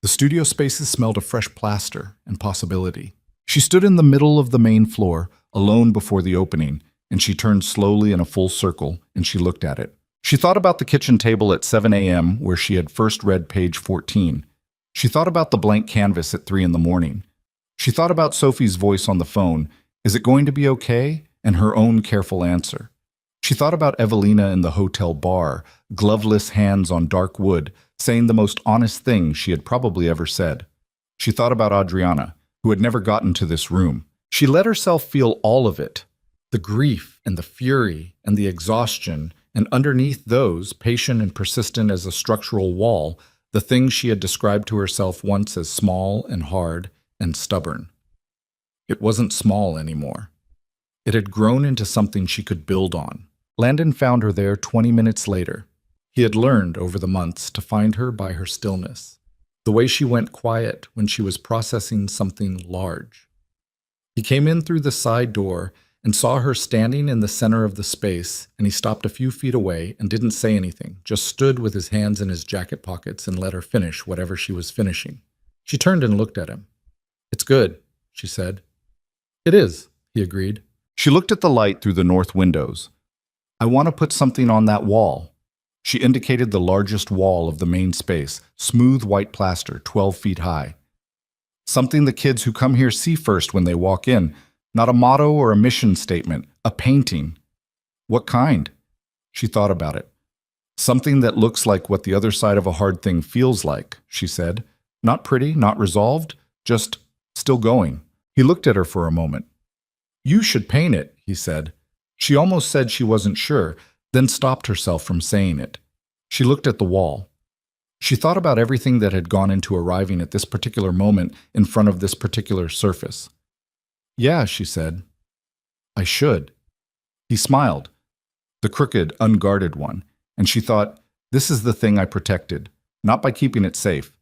The studio spaces smelled of fresh plaster and possibility. She stood in the middle of the main floor, alone before the opening, and she turned slowly in a full circle, and she looked at it. She thought about the kitchen table at 7 a.m. where she had first read page 14. She thought about the blank canvas at 3 in the morning. She thought about Sophie's voice on the phone, "Is it going to be okay?" and her own careful answer. She thought about Evelina in the hotel bar, gloveless hands on dark wood, saying the most honest thing she had probably ever said. She thought about Adriana, who had never gotten to this room. She let herself feel all of it, the grief and the fury and the exhaustion and underneath those, patient and persistent as a structural wall, the thing she had described to herself once as small and hard and stubborn. It wasn't small anymore. It had grown into something she could build on. Landon found her there 20 minutes later. He had learned over the months to find her by her stillness, the way she went quiet when she was processing something large. He came in through the side door and saw her standing in the center of the space, and he stopped a few feet away and didn't say anything, just stood with his hands in his jacket pockets and let her finish whatever she was finishing. She turned and looked at him. "It's good," she said. "It is," he agreed. She looked at the light through the north windows. "I want to put something on that wall." She indicated the largest wall of the main space, smooth white plaster, 12 feet high. "Something the kids who come here see first when they walk in. Not a motto or a mission statement, a painting." "What kind?" She thought about it. "Something that looks like what the other side of a hard thing feels like," she said. "Not pretty, not resolved, just still going." He looked at her for a moment. "You should paint it," he said. She almost said she wasn't sure, then stopped herself from saying it. She looked at the wall. She thought about everything that had gone into arriving at this particular moment in front of this particular surface. "Yeah," she said. "I should." He smiled, the crooked, unguarded one, and she thought, this is the thing I protected, not by keeping it safe,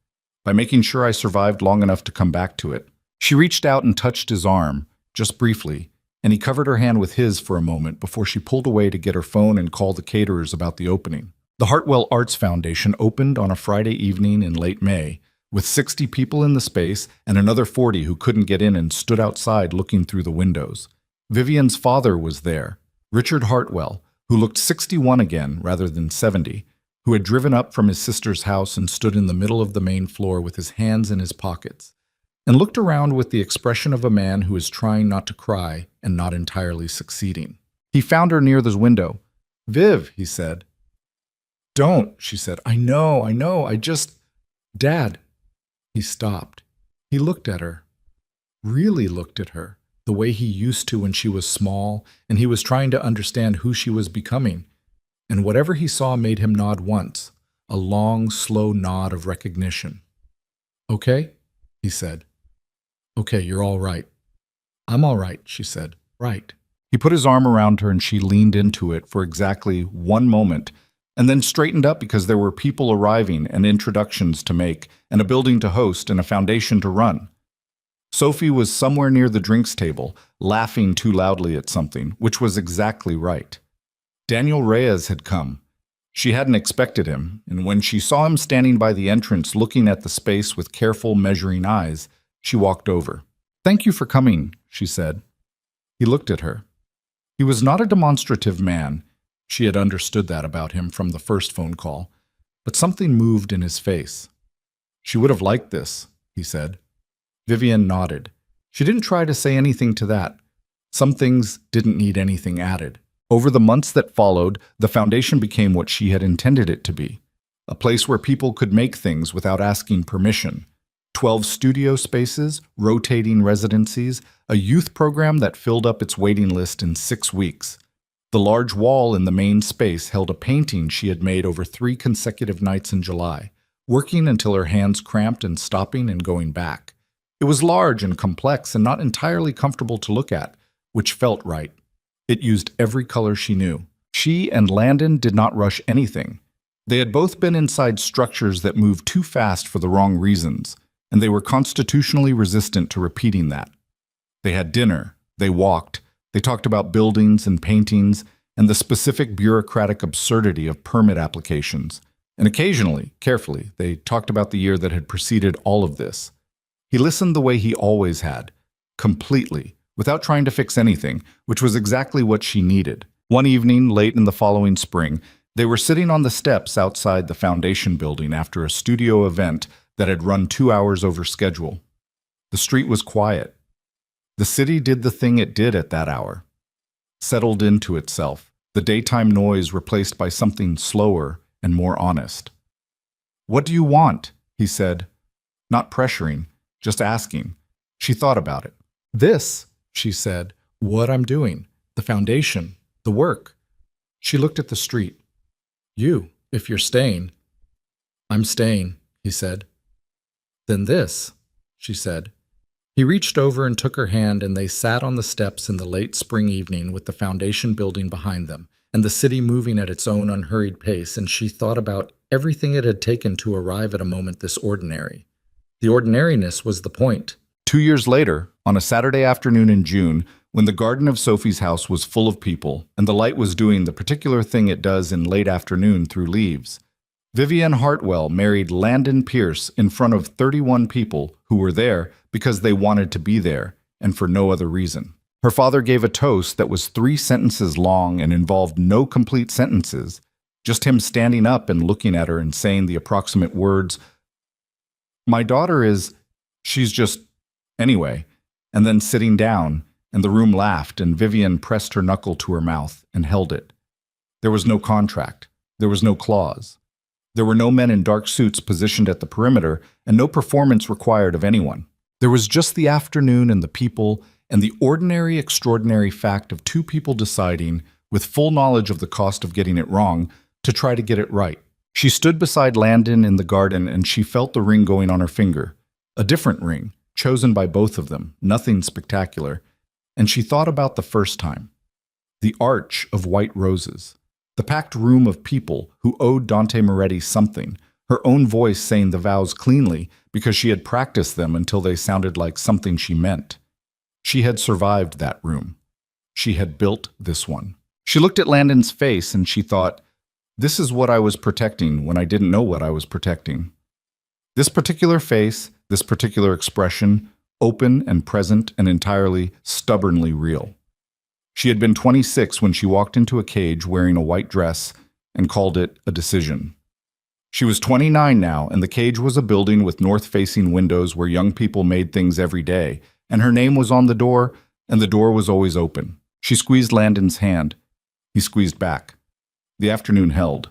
by making sure I survived long enough to come back to it. She reached out and touched his arm, just briefly, and he covered her hand with his for a moment before she pulled away to get her phone and call the caterers about the opening. The Hartwell Arts Foundation opened on a Friday evening in late May, with 60 people in the space and another 40 who couldn't get in and stood outside looking through the windows. Vivian's father was there, Richard Hartwell, who looked 61 again rather than 70, who had driven up from his sister's house and stood in the middle of the main floor with his hands in his pockets, and looked around with the expression of a man who is trying not to cry and not entirely succeeding. He found her near the window. "Viv," he said. "Don't," she said. I know, I just... Dad." He stopped. He looked at her. Really looked at her, the way he used to when she was small, and he was trying to understand who she was becoming. And whatever he saw made him nod once, a long, slow nod of recognition. "Okay?" he said. "Okay, you're all right." "I'm all right," she said. "Right." He put his arm around her and she leaned into it for exactly 1 moment, and then straightened up because there were people arriving and introductions to make, and a building to host and a foundation to run. Sophie was somewhere near the drinks table, laughing too loudly at something, which was exactly right. Daniel Reyes had come. She hadn't expected him, and when she saw him standing by the entrance looking at the space with careful, measuring eyes, she walked over. "Thank you for coming," she said. He looked at her. He was not a demonstrative man. She had understood that about him from the first phone call, but something moved in his face. "She would have liked this," he said. Vivian nodded. She didn't try to say anything to that. Some things didn't need anything added. Over the months that followed, the foundation became what she had intended it to be, a place where people could make things without asking permission. 12 studio spaces, rotating residencies, a youth program that filled up its waiting list in 6 weeks. The large wall in the main space held a painting she had made over 3 consecutive nights in July, working until her hands cramped and stopping and going back. It was large and complex and not entirely comfortable to look at, which felt right. It used every color she knew. She and Landon did not rush anything. They had both been inside structures that moved too fast for the wrong reasons, and they were constitutionally resistant to repeating that. They had dinner, they walked, they talked about buildings and paintings and the specific bureaucratic absurdity of permit applications. And occasionally, carefully, they talked about the year that had preceded all of this. He listened the way he always had, completely, without trying to fix anything, which was exactly what she needed. One evening, late in the following spring, they were sitting on the steps outside the foundation building after a studio event that had run 2 hours over schedule. The street was quiet. The city did the thing it did at that hour. Settled into itself, the daytime noise replaced by something slower and more honest. "What do you want?" he said, not pressuring, just asking. She thought about it. "This," she said, "what I'm doing, the foundation, the work." She looked at the street. You, if you're staying. I'm staying, he said. Then this, she said. He reached over and took her hand, and they sat on the steps in the late spring evening with the foundation building behind them, and the city moving at its own unhurried pace, and she thought about everything it had taken to arrive at a moment this ordinary. The ordinariness was the point. 2 years later, on a Saturday afternoon in June, when the garden of Sophie's house was full of people, and the light was doing the particular thing it does in late afternoon through leaves, Vivienne Hartwell married Landon Pierce in front of 31 people who were there because they wanted to be there and for no other reason. Her father gave a toast that was 3 sentences long and involved no complete sentences, just him standing up and looking at her and saying the approximate words, "My daughter is, she's just, anyway," and then sitting down, and the room laughed, and Vivienne pressed her knuckle to her mouth and held it. There was no contract. There was no clause. There were no men in dark suits positioned at the perimeter, and no performance required of anyone. There was just the afternoon and the people, and the ordinary, extraordinary fact of 2 people deciding, with full knowledge of the cost of getting it wrong, to try to get it right. She stood beside Landon in the garden, and she felt the ring going on her finger. A different ring, chosen by both of them, nothing spectacular. And she thought about the first time. The arch of white roses. The packed room of people who owed Dante Moretti something, her own voice saying the vows cleanly because she had practiced them until they sounded like something she meant. She had survived that room. She had built this one. She looked at Landon's face and she thought, this is what I was protecting when I didn't know what I was protecting. This particular face, this particular expression, open and present and entirely, stubbornly real. She had been 26 when she walked into a cage wearing a white dress and called it a decision. She was 29 now, and the cage was a building with north-facing windows where young people made things every day, and her name was on the door, and the door was always open. She squeezed Landon's hand. He squeezed back. The afternoon held.